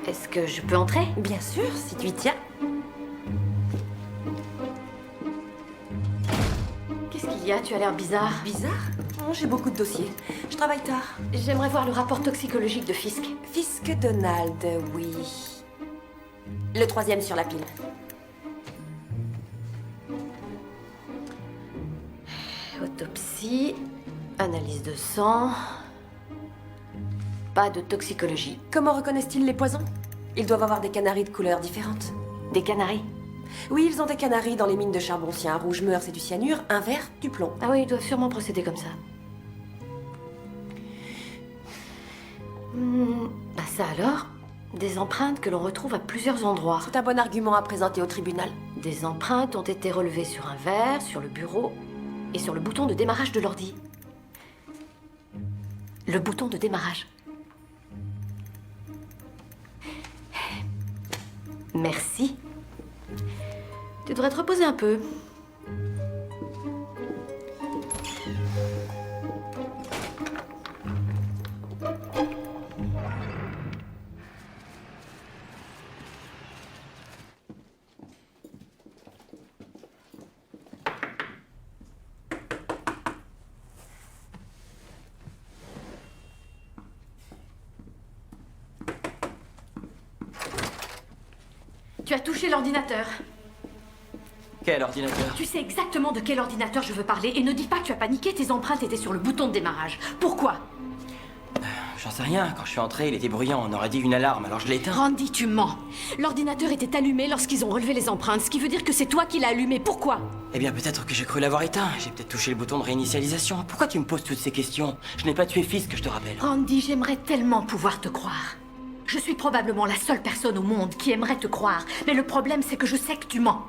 Est-ce que je peux entrer? Bien sûr, si tu y tiens. Qu'est-ce qu'il y a? Tu as l'air bizarre. Bizarre? Oh, j'ai beaucoup de dossiers. Je travaille tard. J'aimerais voir le rapport toxicologique de Fisk. Fisk Donald, oui. Le 3e sur la pile. Autopsie, analyse de sang... Pas de toxicologie. Comment reconnaissent-ils les poisons? Ils doivent avoir des canaries de couleurs différentes. Des canaris? Oui, ils ont des canaris dans les mines de charbon. Si un rouge meurt, c'est du cyanure, un vert, du plomb. Ah oui, ils doivent sûrement procéder comme ça. Bah ça alors? Des empreintes que l'on retrouve à plusieurs endroits. C'est un bon argument à présenter au tribunal. Des empreintes ont été relevées sur un verre, sur le bureau et sur le bouton de démarrage de l'ordi. Le bouton de démarrage. Merci. Tu devrais te reposer un peu. Tu as touché l'ordinateur. Quel ordinateur? Tu sais exactement de quel ordinateur je veux parler et ne dis pas que tu as paniqué, tes empreintes étaient sur le bouton de démarrage. Pourquoi? J'en sais rien. Quand je suis entré, il était bruyant. On aurait dit une alarme, alors je l'ai éteint. Randy, tu mens. L'ordinateur était allumé lorsqu'ils ont relevé les empreintes, ce qui veut dire que c'est toi qui l'as allumé. Pourquoi? Eh bien, peut-être que j'ai cru l'avoir éteint. J'ai peut-être touché le bouton de réinitialisation. Pourquoi tu me poses toutes ces questions? Je n'ai pas tué Fisk, je te rappelle. Randy, j'aimerais tellement pouvoir te croire. Je suis probablement la seule personne au monde qui aimerait te croire. Mais le problème, c'est que je sais que tu mens.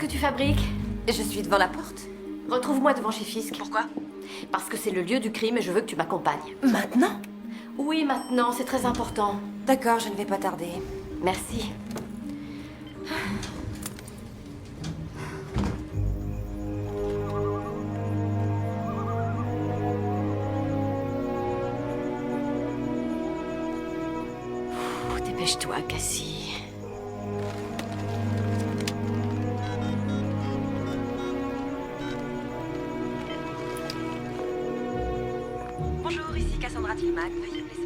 que tu fabriques? Je suis devant la porte. Retrouve-moi devant chez Fisk. Pourquoi? Parce que c'est le lieu du crime et je veux que tu m'accompagnes. Maintenant? Oui, maintenant, c'est très important. D'accord, je ne vais pas tarder. Merci. Dépêche-toi, Cassie. Bonjour, ici Cassandra Tillman. Veuillez me laisser.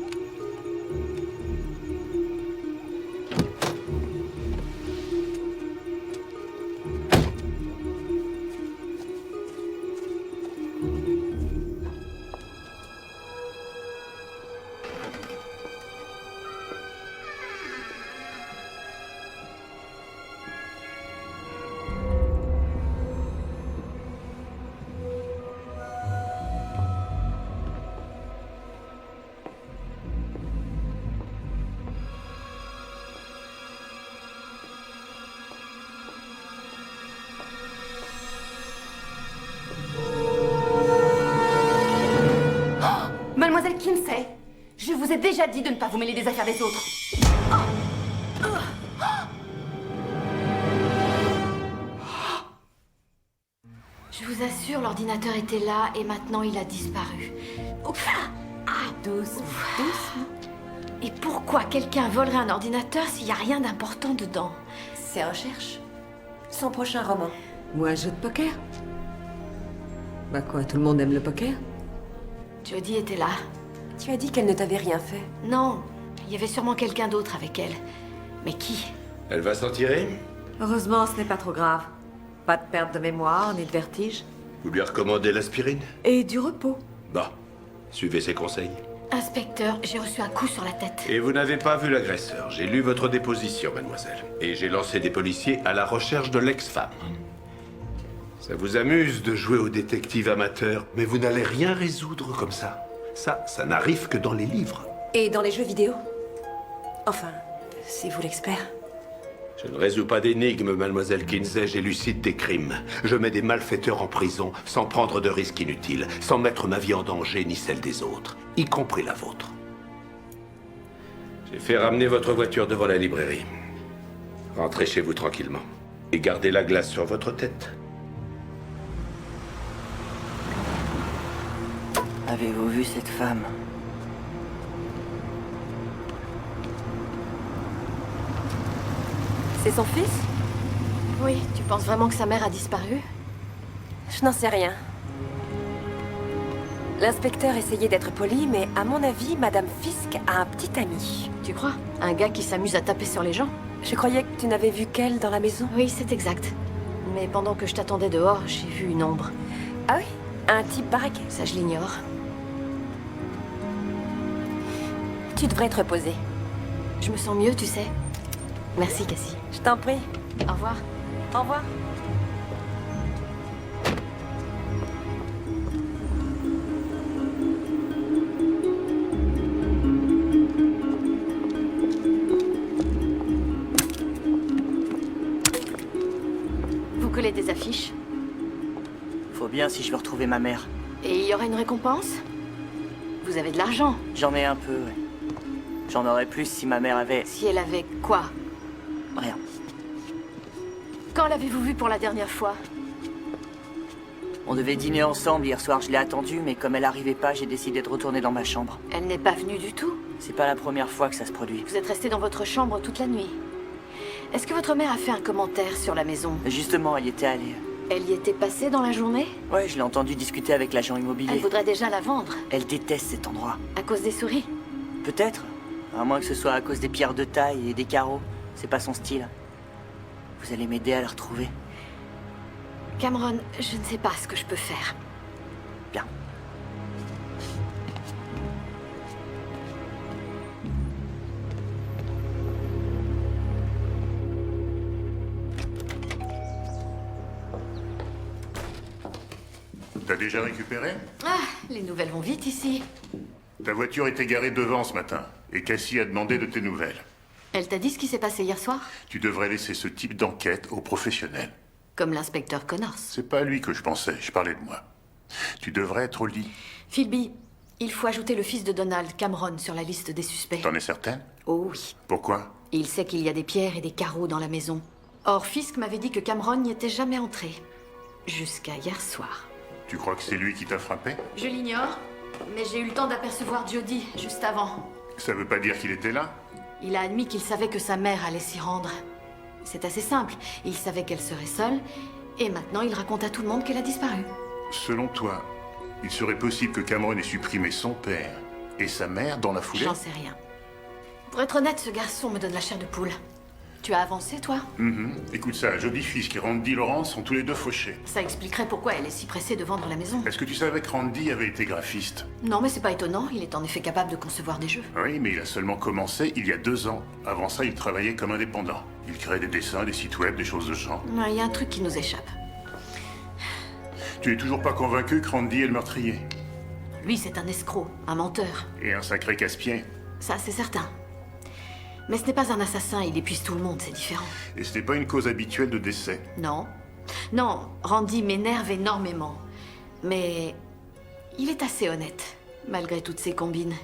Mademoiselle Kinsey, je vous ai déjà dit de ne pas vous mêler des affaires des autres. Je vous assure, l'ordinateur était là et maintenant il a disparu. Ouf. Ah, doucement. Et pourquoi quelqu'un volerait un ordinateur s'il n'y a rien d'important dedans? C'est Recherche. Son prochain roman. Ou un jeu de poker. Bah quoi, tout le monde aime le poker? Jodie était là. Tu as dit qu'elle ne t'avait rien fait. Non, il y avait sûrement quelqu'un d'autre avec elle. Mais qui? Elle va s'en tirer? Heureusement, ce n'est pas trop grave. Pas de perte de mémoire, ni de vertige. Vous lui recommandez l'aspirine? Et du repos. Bah, suivez ses conseils. Inspecteur, j'ai reçu un coup sur la tête. Et vous n'avez pas vu l'agresseur. J'ai lu votre déposition, mademoiselle. Et j'ai lancé des policiers à la recherche de l'ex-femme. Ça vous amuse de jouer au détective amateur, mais vous n'allez rien résoudre comme ça. Ça n'arrive que dans les livres. Et dans les jeux vidéo? Enfin, c'est vous l'expert. Je ne résous pas d'énigmes, mademoiselle Kinsey, j'élucide des crimes. Je mets des malfaiteurs en prison sans prendre de risques inutiles, sans mettre ma vie en danger ni celle des autres, y compris la vôtre. J'ai fait ramener votre voiture devant la librairie. Rentrez chez vous tranquillement. Et gardez la glace sur votre tête. Avez-vous vu cette femme? C'est son fils? Oui, tu penses vraiment que sa mère a disparu? Je n'en sais rien. L'inspecteur essayait d'être poli, mais à mon avis, Madame Fisk a un petit ami. Tu crois? Un gars qui s'amuse à taper sur les gens? Je croyais que tu n'avais vu qu'elle dans la maison. Oui, c'est exact. Mais pendant que je t'attendais dehors, j'ai vu une ombre. Ah oui? Un type baraqué? Ça, je l'ignore. Tu devrais te reposer. Je me sens mieux, tu sais. Merci, Cassie. Je t'en prie. Au revoir. Au revoir. Vous collez des affiches? Faut bien si je veux retrouver ma mère. Et il y aurait une récompense? Vous avez de l'argent? J'en ai un peu, ouais. J'en aurais plus si ma mère avait... Si elle avait quoi? Rien. Quand l'avez-vous vue pour la dernière fois? On devait dîner ensemble hier soir, je l'ai attendue, mais comme elle arrivait pas, j'ai décidé de retourner dans ma chambre. Elle n'est pas venue du tout? C'est pas la première fois que ça se produit. Vous êtes resté dans votre chambre toute la nuit. Est-ce que votre mère a fait un commentaire sur la maison? Justement, elle y était allée. Elle y était passée dans la journée? Ouais, je l'ai entendu discuter avec l'agent immobilier. Elle voudrait déjà la vendre. Elle déteste cet endroit. À cause des souris? Peut-être. À moins que ce soit à cause des pierres de taille et des carreaux. C'est pas son style. Vous allez m'aider à la retrouver? Cameron, je ne sais pas ce que je peux faire. Bien. T'as déjà récupéré? Ah, les nouvelles vont vite ici. Ta voiture était garée devant ce matin, et Cassie a demandé de tes nouvelles. Elle t'a dit ce qui s'est passé hier soir? Tu devrais laisser ce type d'enquête aux professionnels. Comme l'inspecteur Connors. C'est pas à lui que je pensais, je parlais de moi. Tu devrais être au lit. Philby, il faut ajouter le fils de Donald, Cameron, sur la liste des suspects. T'en es certaine? Oh oui. Pourquoi? Il sait qu'il y a des pierres et des carreaux dans la maison. Or, Fisk m'avait dit que Cameron n'y était jamais entré. Jusqu'à hier soir. Tu crois que c'est lui qui t'a frappé? Je l'ignore, mais j'ai eu le temps d'apercevoir Jody juste avant. Ça veut pas dire qu'il était là? Il a admis qu'il savait que sa mère allait s'y rendre. C'est assez simple. Il savait qu'elle serait seule, et maintenant il raconte à tout le monde qu'elle a disparu. Selon toi, il serait possible que Cameron ait supprimé son père et sa mère dans la foulée? J'en sais rien. Pour être honnête, ce garçon me donne la chair de poule. Tu as avancé, toi? Écoute ça, Jody Fisk et Randy Lawrence sont tous les deux fauchés. Ça expliquerait pourquoi elle est si pressée de vendre la maison. Est-ce que tu savais que Randy avait été graphiste? Non, mais c'est pas étonnant. Il est en effet capable de concevoir des jeux. Oui, mais il a seulement commencé il y a 2 ans. Avant ça, il travaillait comme indépendant. Il créait des dessins, des sites web, des choses de ce genre. Il y a un truc qui nous échappe. Tu es toujours pas convaincu que Randy est le meurtrier? Lui, c'est un escroc, un menteur. Et un sacré casse-pied. Ça, c'est certain. Mais ce n'est pas un assassin, il épuise tout le monde, c'est différent. Et ce n'est pas une cause habituelle de décès. Non. Non, Randy m'énerve énormément. Mais il est assez honnête, malgré toutes ses combines.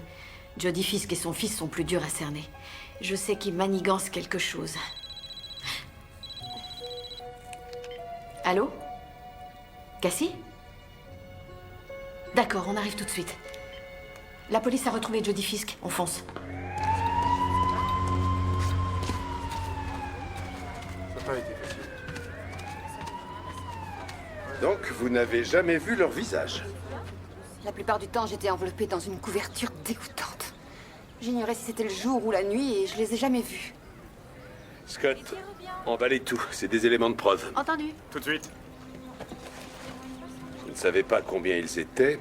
Jody Fisk et son fils sont plus durs à cerner. Je sais qu'il manigance quelque chose. Allô? Cassie? D'accord, on arrive tout de suite. La police a retrouvé Jody Fisk, on fonce. Ça n'a pas été facile. Donc, vous n'avez jamais vu leur visage? La plupart du temps, j'étais enveloppée dans une couverture dégoûtante. J'ignorais si c'était le jour ou la nuit et je les ai jamais vus. Scott, emballez tout, c'est des éléments de preuve. Entendu. Tout de suite. Vous ne savez pas combien ils étaient,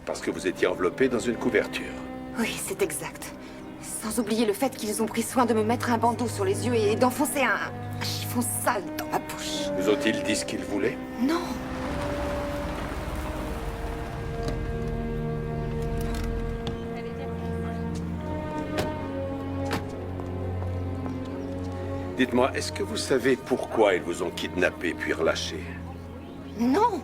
parce que vous étiez enveloppé dans une couverture. Oui, c'est exact. Sans oublier le fait qu'ils ont pris soin de me mettre un bandeau sur les yeux et d'enfoncer un chiffon sale dans ma bouche. Vous ont-ils dit ce qu'ils voulaient? Non. Dites-moi, est-ce que vous savez pourquoi ils vous ont kidnappé puis relâché? Non.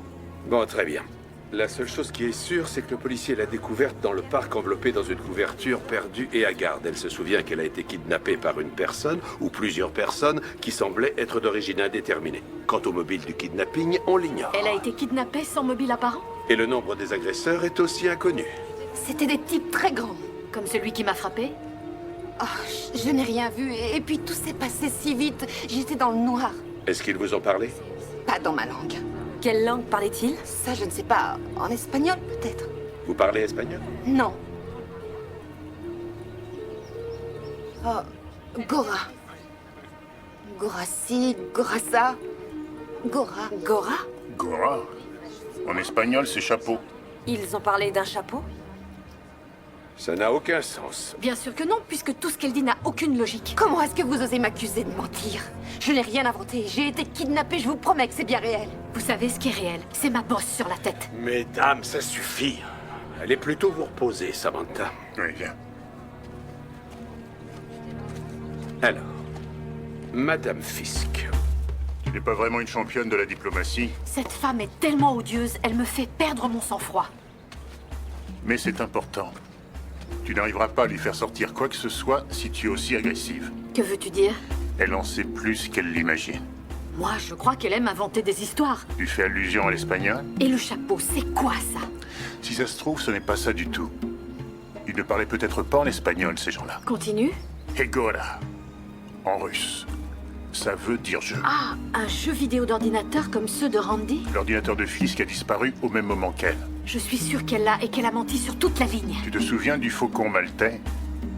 Bon, très bien. La seule chose qui est sûre, c'est que le policier l'a découverte dans le parc enveloppée dans une couverture perdue et à garde. Elle se souvient qu'elle a été kidnappée par une personne ou plusieurs personnes qui semblaient être d'origine indéterminée. Quant au mobile du kidnapping, on l'ignore. Elle a été kidnappée sans mobile apparent? Et le nombre des agresseurs est aussi inconnu. C'était des types très grands. Comme celui qui m'a frappé? Oh, je n'ai rien vu et puis tout s'est passé si vite. J'étais dans le noir. Est-ce qu'ils vous ont parlé? Pas dans ma langue. Quelle langue parlait-il? Ça, je ne sais pas. En espagnol, peut-être? Vous parlez espagnol? Non. Oh, Gora. Gora si, Gora ça. Gora. Gora? Gora? En espagnol, c'est chapeau. Ils ont parlé d'un chapeau? Ça n'a aucun sens. Bien sûr que non, puisque tout ce qu'elle dit n'a aucune logique. Comment est-ce que vous osez m'accuser de mentir? Je n'ai rien inventé. J'ai été kidnappée, je vous promets que c'est bien réel. Vous savez ce qui est réel? C'est ma bosse sur la tête. Mesdames, ça suffit. Allez plutôt vous reposer, Samantha. Oui, bien. Alors, Madame Fisk. Tu n'es pas vraiment une championne de la diplomatie, Cette femme est tellement odieuse, elle me fait perdre mon sang-froid. mais c'est important. Tu n'arriveras pas à lui faire sortir quoi que ce soit si tu es aussi agressive. Que veux-tu dire? Elle en sait plus qu'elle l'imagine. Moi, je crois qu'elle aime inventer des histoires. Tu fais allusion à l'espagnol? Et le chapeau, c'est quoi ça? Si ça se trouve, ce n'est pas ça du tout. Ils ne parlaient peut-être pas en espagnol, ces gens-là. Continue. Egora, en russe. Ça veut dire jeu. Ah, un jeu vidéo d'ordinateur comme ceux de Randy? L'ordinateur de Fisk a disparu au même moment qu'elle. Je suis sûre qu'elle l'a et qu'elle a menti sur toute la ligne. Tu te souviens du faucon maltais?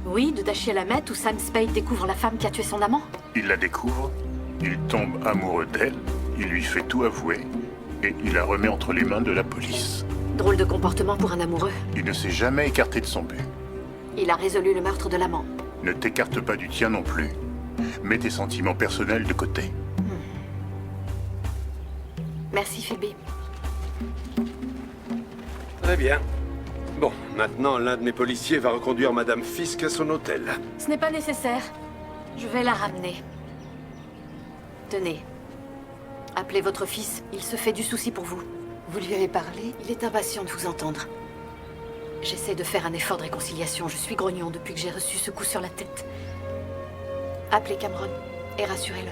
Oui, de Dashiell Hammett où Sam Spade découvre la femme qui a tué son amant? Il la découvre, il tombe amoureux d'elle, il lui fait tout avouer, et il la remet entre les mains de la police. Drôle de comportement pour un amoureux. Il ne s'est jamais écarté de son but. Il a résolu le meurtre de l'amant. Ne t'écarte pas du tien non plus. Mets tes sentiments personnels de côté. Merci, Phoebe. Très bien. Bon, maintenant, l'un de mes policiers va reconduire Madame Fisk à son hôtel. Ce n'est pas nécessaire. Je vais la ramener. Tenez. Appelez votre fils, il se fait du souci pour vous. Vous lui avez parlé? Il est impatient de vous entendre. J'essaie de faire un effort de réconciliation. Je suis grognon depuis que j'ai reçu ce coup sur la tête. Appelez Cameron et rassurez-le.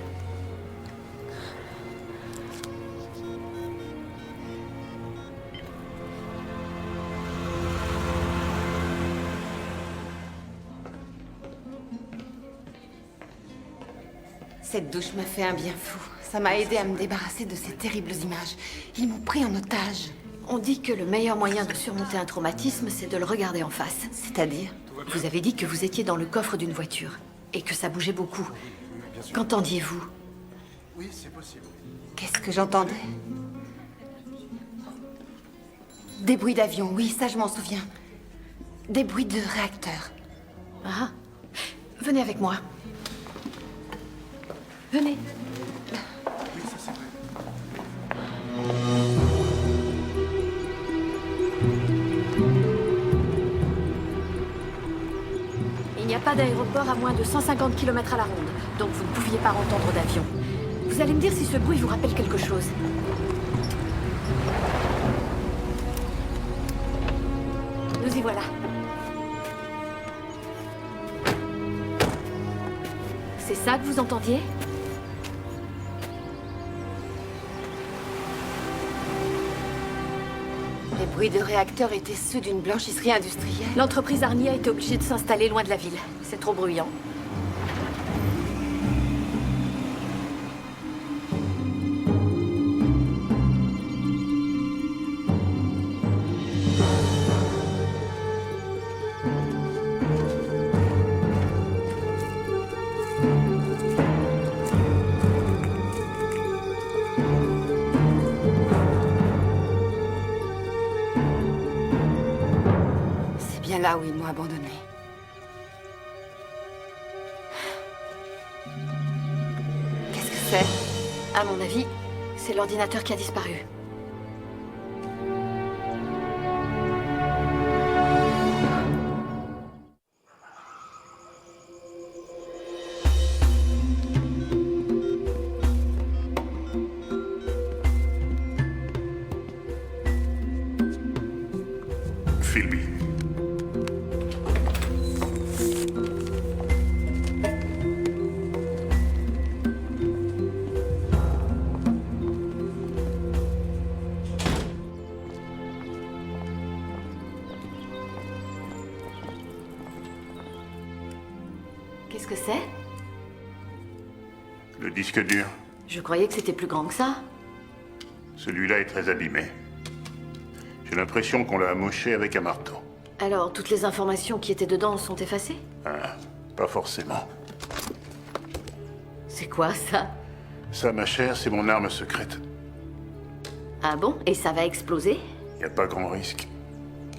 Cette douche m'a fait un bien fou. Ça m'a aidé à me débarrasser de ces terribles images. Ils m'ont pris en otage. On dit que le meilleur moyen de surmonter un traumatisme, c'est de le regarder en face. C'est-à-dire? Vous avez dit que vous étiez dans le coffre d'une voiture et que ça bougeait beaucoup. Qu'entendiez-vous? Oui, c'est possible. Qu'est-ce que j'entendais? Des bruits d'avion, oui, ça je m'en souviens. Des bruits de réacteurs. Ah, venez avec moi. Venez. Oui, ça c'est vrai. Il n'y a pas d'aéroport à moins de 150 km à la ronde, donc vous ne pouviez pas entendre d'avion. Vous allez me dire si ce bruit vous rappelle quelque chose. Nous y voilà. C'est ça que vous entendiez? Les bruits de réacteurs étaient ceux d'une blanchisserie industrielle. L'entreprise Arnie a été obligée de s'installer loin de la ville. C'est trop bruyant. C'est bien là où ils m'ont abandonné. Qu'est-ce que c'est? À mon avis, c'est l'ordinateur qui a disparu. Philby. Qu'est-ce que c'est? Le disque dur. Je croyais que c'était plus grand que ça. Celui-là est très abîmé. J'ai l'impression qu'on l'a amoché avec un marteau. Alors, toutes les informations qui étaient dedans sont effacées? Ah, pas forcément. C'est quoi, ça? Ça, ma chère, c'est mon arme secrète. Ah bon? Et ça va exploser? Y a pas grand risque.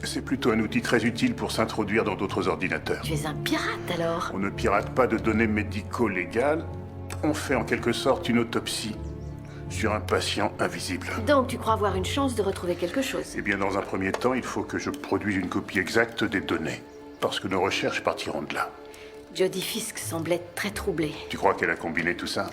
C'est plutôt un outil très utile pour s'introduire dans d'autres ordinateurs. Tu es un pirate, alors? On ne pirate pas de données médico-légales. On fait en quelque sorte une autopsie sur un patient invisible. Donc, tu crois avoir une chance de retrouver quelque chose? Eh bien, dans un premier temps, il faut que je produise une copie exacte des données. Parce que nos recherches partiront de là. Jodie Fisk semblait très troublée. Tu crois qu'elle a combiné tout ça?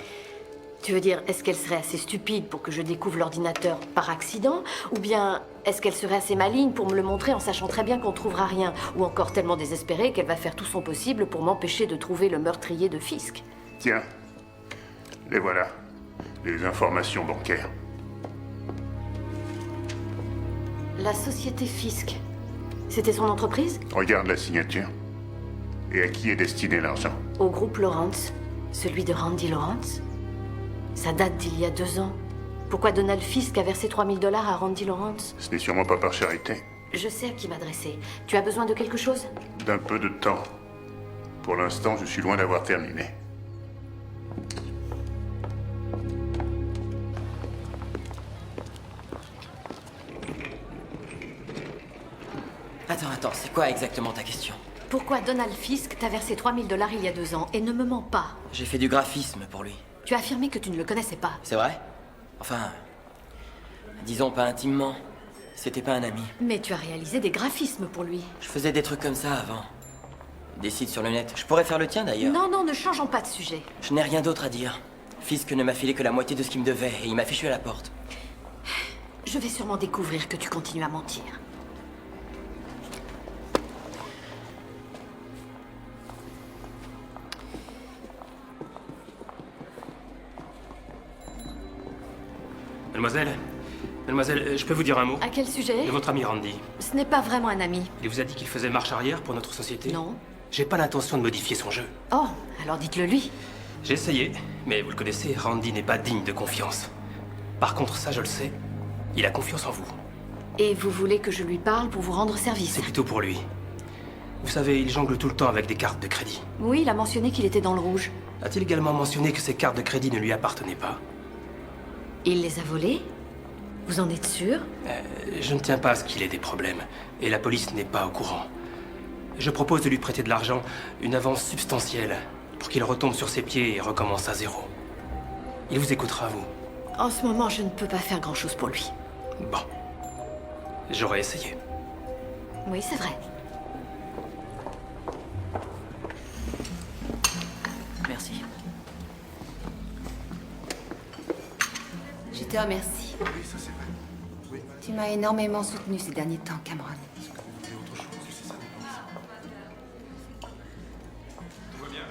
Tu veux dire, est-ce qu'elle serait assez stupide pour que je découvre l'ordinateur par accident? Ou bien, est-ce qu'elle serait assez maligne pour me le montrer en sachant très bien qu'on ne trouvera rien? Ou encore tellement désespérée qu'elle va faire tout son possible pour m'empêcher de trouver le meurtrier de Fisk? Tiens, les voilà. Les informations bancaires. La société Fisk, c'était son entreprise? Regarde la signature. Et à qui est destiné l'argent? Au groupe Lawrence. Celui de Randy Lawrence? Ça date d'il y a 2 ans. Pourquoi Donald Fisk a versé 3 000 $ à Randy Lawrence? Ce n'est sûrement pas par charité. Je sais à qui m'adresser. Tu as besoin de quelque chose? D'un peu de temps. Pour l'instant, je suis loin d'avoir terminé. Attends, c'est quoi exactement ta question? Pourquoi Donald Fisk t'a versé 3 000 $ il y a 2 ans? Et ne me mens pas. J'ai fait du graphisme pour lui. Tu as affirmé que tu ne le connaissais pas. C'est vrai? Enfin, disons pas intimement. C'était pas un ami. Mais tu as réalisé des graphismes pour lui. Je faisais des trucs comme ça avant. Des sites sur le net. Je pourrais faire le tien d'ailleurs. Non, ne changeons pas de sujet. Je n'ai rien d'autre à dire. Fisk ne m'a filé que la moitié de ce qu'il me devait et il m'a fichu à la porte. Je vais sûrement découvrir que tu continues à mentir. Mademoiselle, je peux vous dire un mot? À quel sujet? De votre ami Randy. Ce n'est pas vraiment un ami. Il vous a dit qu'il faisait marche arrière pour notre société? Non. J'ai pas l'intention de modifier son jeu. Oh, alors dites-le lui. J'ai essayé, mais vous le connaissez, Randy n'est pas digne de confiance. Par contre, ça je le sais, il a confiance en vous. Et vous voulez que je lui parle pour vous rendre service? C'est plutôt pour lui. Vous savez, il jongle tout le temps avec des cartes de crédit. Oui, il a mentionné qu'il était dans le rouge. A-t-il également mentionné que ces cartes de crédit ne lui appartenaient pas? Il les a volées? Vous en êtes sûr? Je ne tiens pas à ce qu'il ait des problèmes, et la police n'est pas au courant. Je propose de lui prêter de l'argent, une avance substantielle, pour qu'il retombe sur ses pieds et recommence à zéro. Il vous écoutera, vous. En ce moment, je ne peux pas faire grand-chose pour lui. Bon. J'aurais essayé. Oui, c'est vrai. Merci. Je te remercie. Oui, ça c'est vrai. Oui. Tu m'as énormément soutenu ces derniers temps, Cameron. Est-ce que vous voulez autre chose? C'est ça, Tout va bien?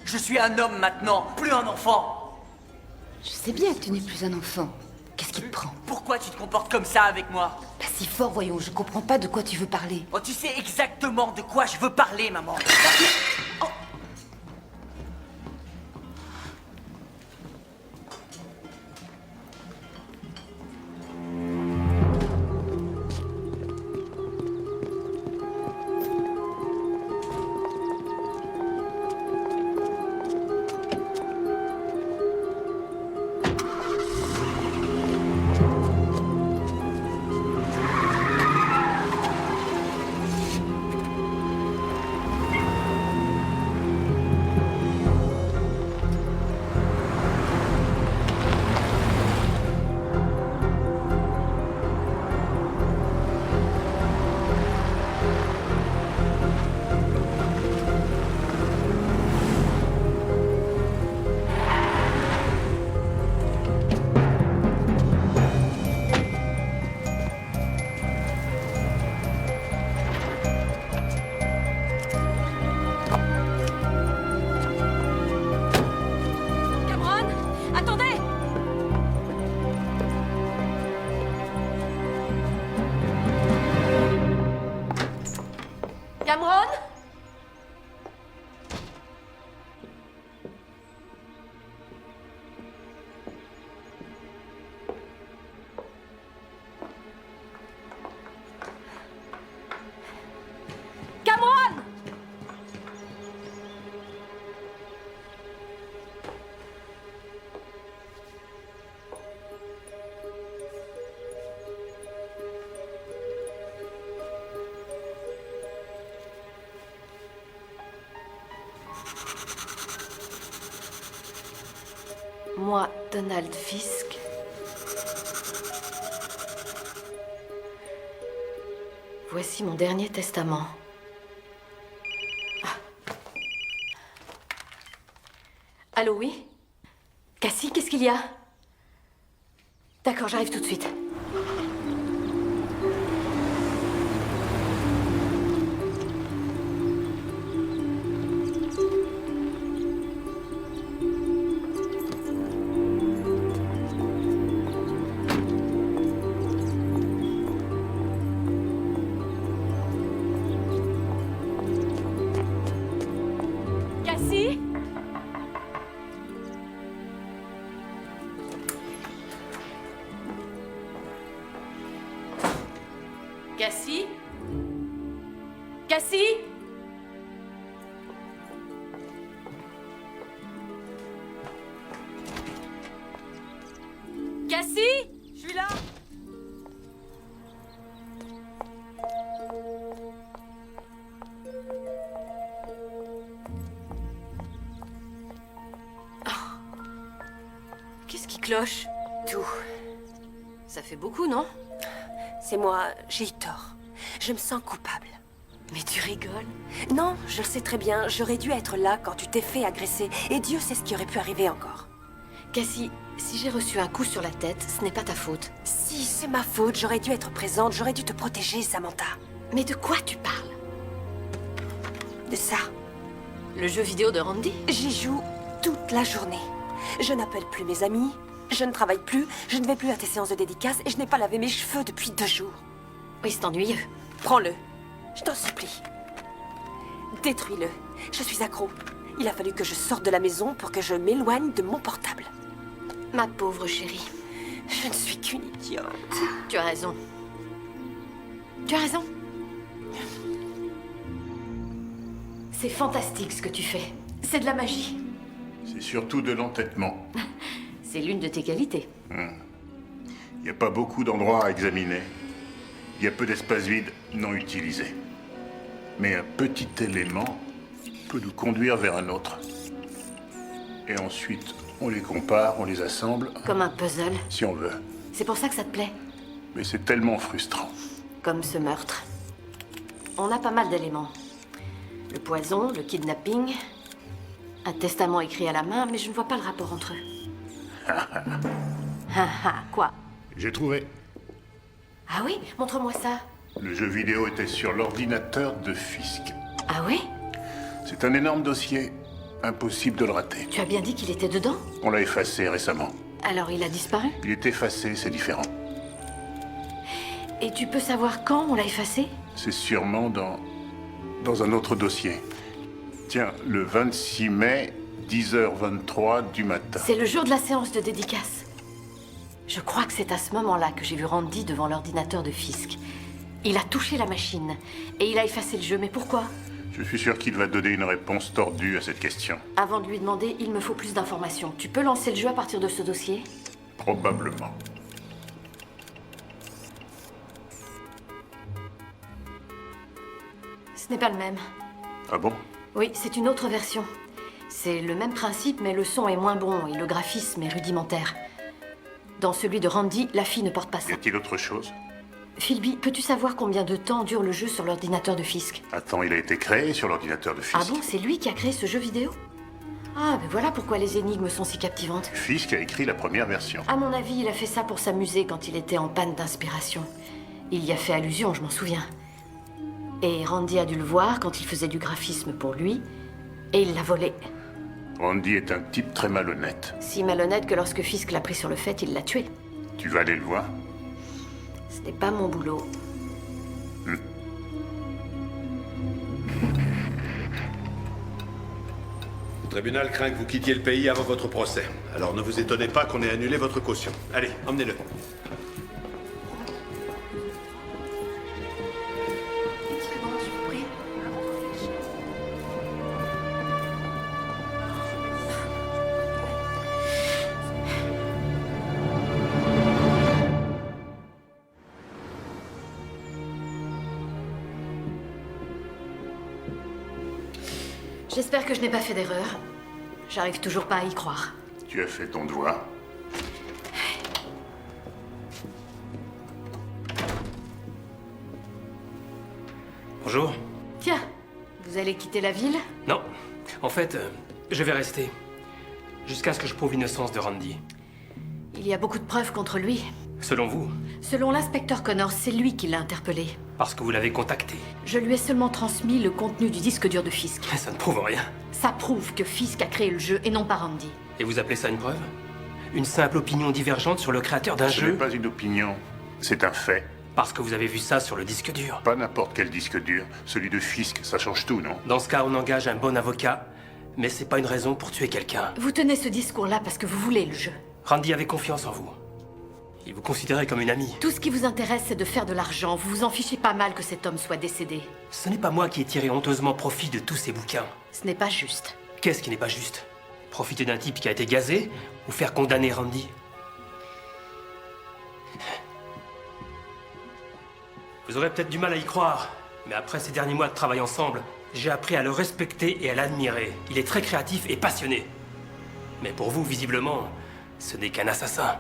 Je suis un homme maintenant, plus un enfant. Je sais bien que tu n'es plus un enfant. Qu'est-ce qui te prend? Pourquoi tu te comportes comme ça avec moi? Pas si fort, voyons, je comprends pas de quoi tu veux parler. Oh, tu sais exactement de quoi je veux parler, maman. Oh. Cameron? Cameron! Moi, Donald Fisk. Voici mon dernier testament. Ah. Allô, oui? Cassie, qu'est-ce qu'il y a? D'accord, j'arrive tout de suite. Cassie? Cassie? Cassie? Cassie? Je suis là. Qu'est-ce qui cloche? Tout. Ça fait beaucoup, non? C'est moi, j'ai eu tort. Je me sens coupable. Mais tu rigoles? Non, je le sais très bien. J'aurais dû être là quand tu t'es fait agresser. Et Dieu sait ce qui aurait pu arriver encore. Cassie, si j'ai reçu un coup sur la tête, ce n'est pas ta faute. Si, c'est ma faute. J'aurais dû être présente. J'aurais dû te protéger, Samantha. Mais de quoi tu parles? De ça. Le jeu vidéo de Randy? J'y joue toute la journée. Je n'appelle plus mes amis. Je ne travaille plus. Je ne vais plus à tes séances de dédicace. Et je n'ai pas lavé mes cheveux depuis 2 jours. Oui, c'est ennuyeux. Prends-le. Je t'en supplie. Détruis-le. Je suis accro. Il a fallu que je sorte de la maison pour que je m'éloigne de mon portable. Ma pauvre chérie. Je ne suis qu'une idiote. Tu as raison. Tu as raison. C'est fantastique ce que tu fais. C'est de la magie. C'est surtout de l'entêtement. C'est l'une de tes qualités. Il n'y a pas beaucoup d'endroits à examiner. Il y a peu d'espaces vides non utilisés. Mais un petit élément peut nous conduire vers un autre. Et ensuite, on les compare, on les assemble. Comme un puzzle. Si on veut. C'est pour ça que ça te plaît. Mais c'est tellement frustrant. Comme ce meurtre. On a pas mal d'éléments. Le poison, le kidnapping, un testament écrit à la main, mais je ne vois pas le rapport entre eux. Quoi? J'ai trouvé. Ah oui? Montre-moi ça. Le jeu vidéo était sur l'ordinateur de Fisk. Ah oui? C'est un énorme dossier. Impossible de le rater. Tu as bien dit qu'il était dedans? On l'a effacé récemment. Alors il a disparu? Il est effacé, c'est différent. Et tu peux savoir quand on l'a effacé? C'est sûrement dans un autre dossier. Tiens, le 26 mai, 10h23 du matin. C'est le jour de la séance de dédicace. Je crois que c'est à ce moment-là que j'ai vu Randy devant l'ordinateur de Fisk. Il a touché la machine et il a effacé le jeu, mais pourquoi? Je suis sûr qu'il va donner une réponse tordue à cette question. Avant de lui demander, il me faut plus d'informations. Tu peux lancer le jeu à partir de ce dossier? Probablement. Ce n'est pas le même. Ah bon? Oui, c'est une autre version. C'est le même principe, mais le son est moins bon et le graphisme est rudimentaire. Dans celui de Randy, la fille ne porte pas ça. Y a-t-il autre chose? Philby, peux-tu savoir combien de temps dure le jeu sur l'ordinateur de Fisk? Attends, il a été créé sur l'ordinateur de Fisk. Ah bon, c'est lui qui a créé ce jeu vidéo? Ah, ben voilà pourquoi les énigmes sont si captivantes. Fisk a écrit la première version. À mon avis, il a fait ça pour s'amuser quand il était en panne d'inspiration. Il y a fait allusion, je m'en souviens. Et Randy a dû le voir quand il faisait du graphisme pour lui, et il l'a volé. Randy est un type très malhonnête. Si malhonnête que lorsque Fisk l'a pris sur le fait, il l'a tué. Tu vas aller le voir? Ce n'est pas mon boulot. Le tribunal craint que vous quittiez le pays avant votre procès. Alors ne vous étonnez pas qu'on ait annulé votre caution. Allez, emmenez-le. J'espère que je n'ai pas fait d'erreur. J'arrive toujours pas à y croire. Tu as fait ton devoir. Bonjour. Tiens, vous allez quitter la ville? Non. En fait, je vais rester. Jusqu'à ce que je prouve l'innocence de Randy. Il y a beaucoup de preuves contre lui. Selon vous? Selon l'inspecteur Connors, c'est lui qui l'a interpellé. Parce que vous l'avez contacté. Je lui ai seulement transmis le contenu du disque dur de Fisk. Ça ne prouve rien. Ça prouve que Fisk a créé le jeu et non pas Randy. Et vous appelez ça une preuve? Une simple opinion divergente sur le créateur d'un Ce jeu? n'est pas une opinion, c'est un fait. Parce que vous avez vu ça sur le disque dur. Pas n'importe quel disque dur. Celui de Fisk, ça change tout, non? Dans ce cas, on engage un bon avocat, mais c'est pas une raison pour tuer quelqu'un. Vous tenez ce discours-là parce que vous voulez le jeu. Randy avait confiance en vous. Il vous considérait comme une amie. Tout ce qui vous intéresse, c'est de faire de l'argent. Vous vous en fichez pas mal que cet homme soit décédé. Ce n'est pas moi qui ai tiré honteusement profit de tous ces bouquins. Ce n'est pas juste. Qu'est-ce qui n'est pas juste? Profiter d'un type qui a été gazé ou faire condamner Randy? Vous aurez peut-être du mal à y croire, mais après ces derniers mois de travail ensemble, j'ai appris à le respecter et à l'admirer. Il est très créatif et passionné. Mais pour vous, visiblement, ce n'est qu'un assassin.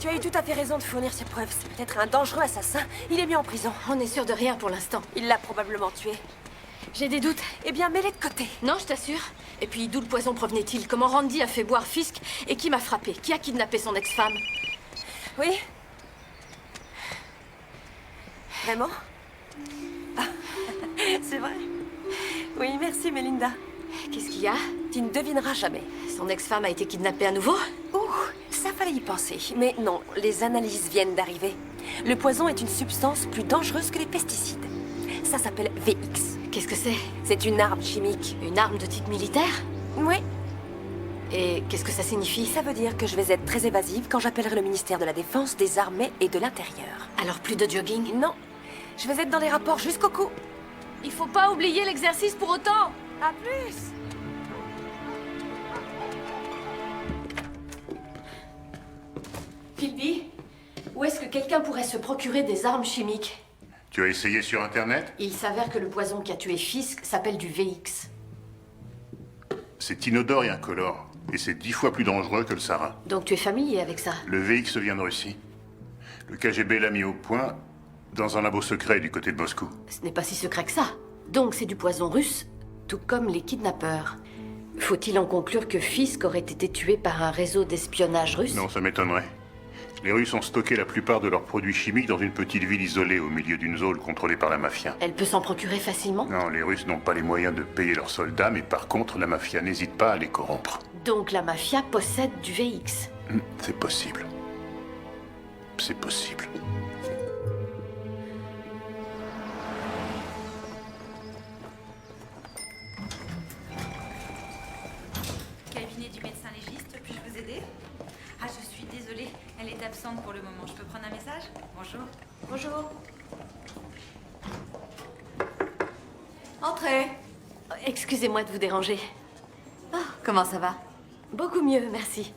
Tu as eu tout à fait raison de fournir ces preuves. C'est peut-être un dangereux assassin. Il est mis en prison. On est sûr de rien pour l'instant. Il l'a probablement tué. J'ai des doutes. Eh bien, mets-les de côté. Non, je t'assure. Et puis, d'où le poison provenait-il? Comment Randy a fait boire Fisk? Et qui m'a frappé? Qui a kidnappé son ex-femme? Oui? Vraiment? Ah, c'est vrai? Oui, merci, Melinda. Qu'est-ce qu'il y a? Tu ne devineras jamais. Son ex-femme a été kidnappée à nouveau? Ouh, ça fallait y penser. Mais non, les analyses viennent d'arriver. Le poison est une substance plus dangereuse que les pesticides. Ça s'appelle VX. Qu'est-ce que c'est? C'est une arme chimique. Une arme de type militaire? Oui. Et qu'est-ce que ça signifie? Ça veut dire que je vais être très évasive quand j'appellerai le ministère de la Défense, des Armées et de l'Intérieur. Alors plus de jogging? Non. Je vais être dans les rapports jusqu'au cou. Il faut pas oublier l'exercice pour autant! À plus! Philby, où est-ce que quelqu'un pourrait se procurer des armes chimiques? Tu as essayé sur Internet? Il s'avère que le poison qui a tué Fisk s'appelle du VX. C'est inodore et incolore. Et c'est 10 fois plus dangereux que le sarin. Donc tu es familier avec ça? Le VX vient de Russie. Le KGB l'a mis au point dans un labo secret du côté de Moscou. Ce n'est pas si secret que ça. Donc c'est du poison russe, tout comme les kidnappeurs. Faut-il en conclure que Fisk aurait été tué par un réseau d'espionnage russe? Non, ça m'étonnerait. Les Russes ont stocké la plupart de leurs produits chimiques dans une petite ville isolée au milieu d'une zone contrôlée par la mafia. Elle peut s'en procurer facilement? Non, les Russes n'ont pas les moyens de payer leurs soldats, mais par contre, la mafia n'hésite pas à les corrompre. Donc la mafia possède du VX? C'est possible. C'est possible. Cabinet du médecin légiste, puis-je vous aider? Ah, je suis désolée, elle est absente pour le moment. Je peux prendre un message? Bonjour. Bonjour. Entrez. Excusez-moi de vous déranger. Comment ça va? Beaucoup mieux, merci.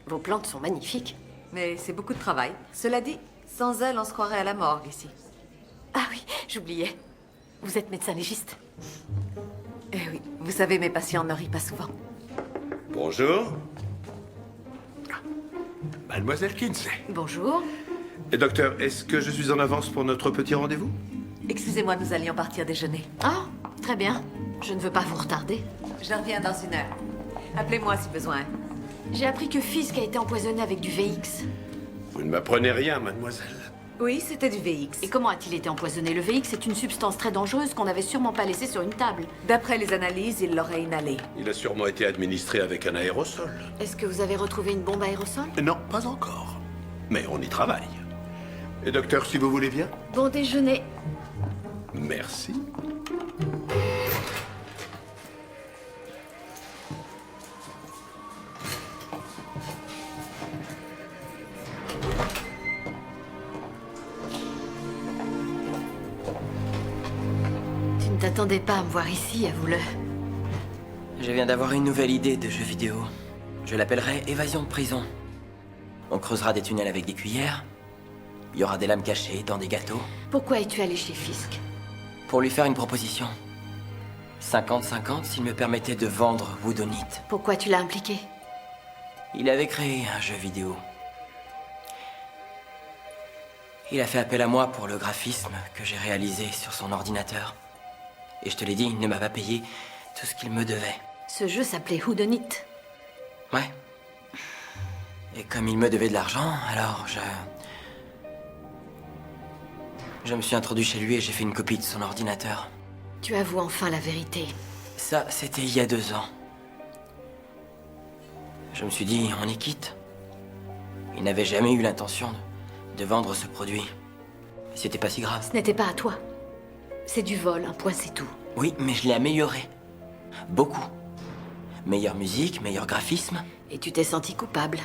Vos plantes sont magnifiques. Mais c'est beaucoup de travail. Cela dit, sans elle, on se croirait à la morgue ici. Ah oui, j'oubliais. Vous êtes médecin légiste? Eh oui, vous savez, mes patients ne rient pas souvent. Bonjour. Mademoiselle Kinsey. Bonjour. Et docteur, est-ce que je suis en avance pour notre petit rendez-vous? Excusez-moi, nous allions partir déjeuner. Ah, très bien. Je ne veux pas vous retarder. Je reviens dans 1 heure. Appelez-moi si besoin. J'ai appris que Fisk a été empoisonné avec du VX. Vous ne m'apprenez rien, mademoiselle. Oui, c'était du VX. Et comment a-t-il été empoisonné? Le VX est une substance très dangereuse qu'on n'avait sûrement pas laissée sur une table. D'après les analyses, il l'aurait inhalé. Il a sûrement été administré avec un aérosol. Est-ce que vous avez retrouvé une bombe aérosol? Non, pas encore. Mais on y travaille. Et docteur, si vous voulez bien? Bon déjeuner. Merci. Tu ne t'attendais pas à me voir ici, avoue-le. Je viens d'avoir une nouvelle idée de jeu vidéo. Je l'appellerai Évasion de prison. On creusera des tunnels avec des cuillères. Il y aura des lames cachées dans des gâteaux. Pourquoi es-tu allé chez Fisk? Pour lui faire une proposition. 50-50 s'il me permettait de vendre Woodonite. Pourquoi tu l'as impliqué? Il avait créé un jeu vidéo. Il a fait appel à moi pour le graphisme que j'ai réalisé sur son ordinateur. Et je te l'ai dit, il ne m'a pas payé tout ce qu'il me devait. Ce jeu s'appelait Whodunit. Ouais. Et comme il me devait de l'argent, alors je me suis introduit chez lui et j'ai fait une copie de son ordinateur. Tu avoues enfin la vérité. Ça, c'était il y a 2 ans. Je me suis dit, on y quitte. Il n'avait jamais eu l'intention de vendre ce produit. C'était pas si grave. Ce n'était pas à toi. C'est du vol, un point c'est tout. Oui, mais je l'ai amélioré. Beaucoup. Meilleure musique, meilleur graphisme. Et tu t'es senti coupable.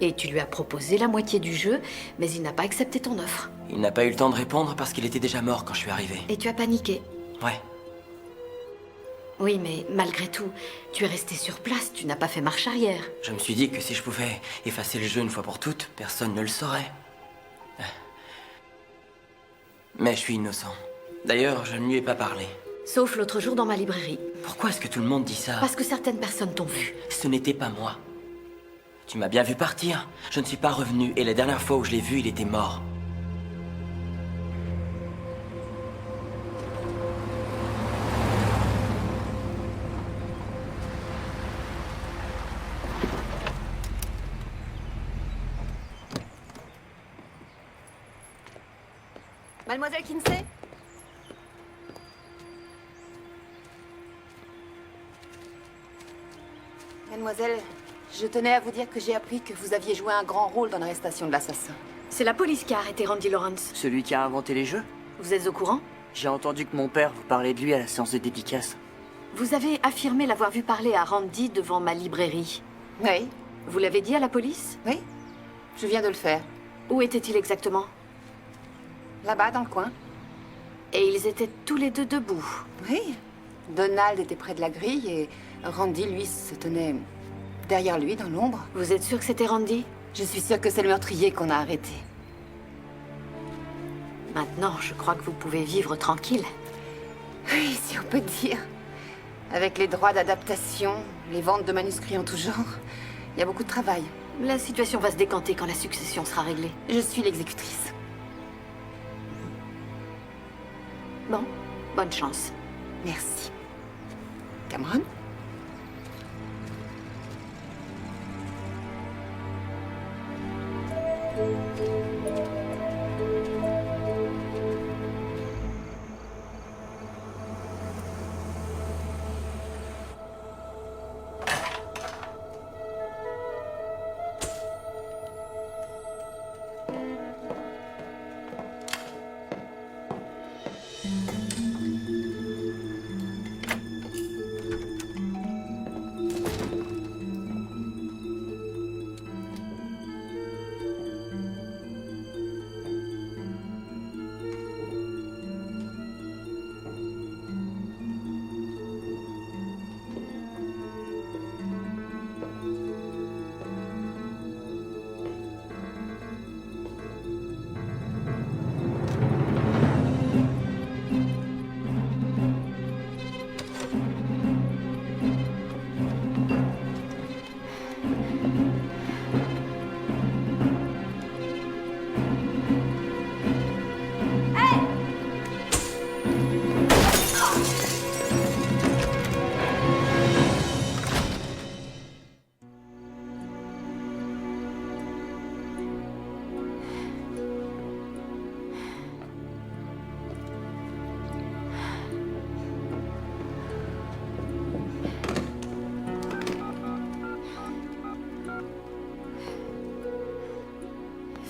Et tu lui as proposé la moitié du jeu, mais il n'a pas accepté ton offre. Il n'a pas eu le temps de répondre parce qu'il était déjà mort quand je suis arrivé. Et tu as paniqué. Ouais. Oui, mais malgré tout, tu es resté sur place, tu n'as pas fait marche arrière. Je me suis dit que si je pouvais effacer le jeu une fois pour toutes, personne ne le saurait. Mais je suis innocent. D'ailleurs, je ne lui ai pas parlé. Sauf l'autre jour dans ma librairie. Pourquoi est-ce que tout le monde dit ça? Parce que certaines personnes t'ont vu. Ce n'était pas moi. Tu m'as bien vu partir. Je ne suis pas revenu, et la dernière fois où je l'ai vu, il était mort. Mademoiselle Kinsey? Mademoiselle, je tenais à vous dire que j'ai appris que vous aviez joué un grand rôle dans l'arrestation de l'assassin. C'est la police qui a arrêté Randy Lawrence. Celui qui a inventé les jeux? Vous êtes au courant? J'ai entendu que mon père vous parlait de lui à la séance de dédicace. Vous avez affirmé l'avoir vu parler à Randy devant ma librairie. Oui. Vous l'avez dit à la police? Oui. Je viens de le faire. Où était-il exactement? Là-bas, dans le coin. Et ils étaient tous les deux debout. Oui. Donald était près de la grille et Randy, lui, se tenait derrière lui, dans l'ombre. Vous êtes sûr que c'était Randy? Je suis sûre que c'est le meurtrier qu'on a arrêté. Maintenant, je crois que vous pouvez vivre tranquille. Oui, si on peut dire. Avec les droits d'adaptation, les ventes de manuscrits en tout genre, il y a beaucoup de travail. La situation va se décanter quand la succession sera réglée. Je suis l'exécutrice. Bon, bonne chance. Merci. Cameron?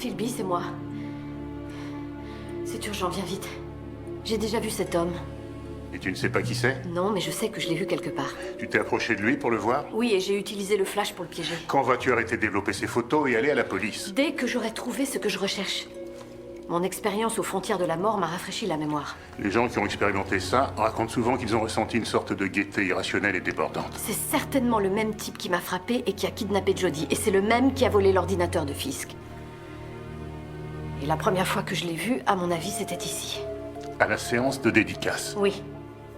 Philby, c'est moi. C'est urgent, viens vite. J'ai déjà vu cet homme. Et tu ne sais pas qui c'est? Non, mais je sais que je l'ai vu quelque part. Tu t'es approché de lui pour le voir? Oui, et j'ai utilisé le flash pour le piéger. Quand vas-tu arrêter de développer ces photos et aller à la police? Dès que j'aurai trouvé ce que je recherche. Mon expérience aux frontières de la mort m'a rafraîchi la mémoire. Les gens qui ont expérimenté ça racontent souvent qu'ils ont ressenti une sorte de gaieté irrationnelle et débordante. C'est certainement le même type qui m'a frappé et qui a kidnappé Jodie. Et c'est le même qui a volé l'ordinateur de Fisk. Et la première fois que je l'ai vu, à mon avis, c'était ici. À la séance de dédicace. Oui.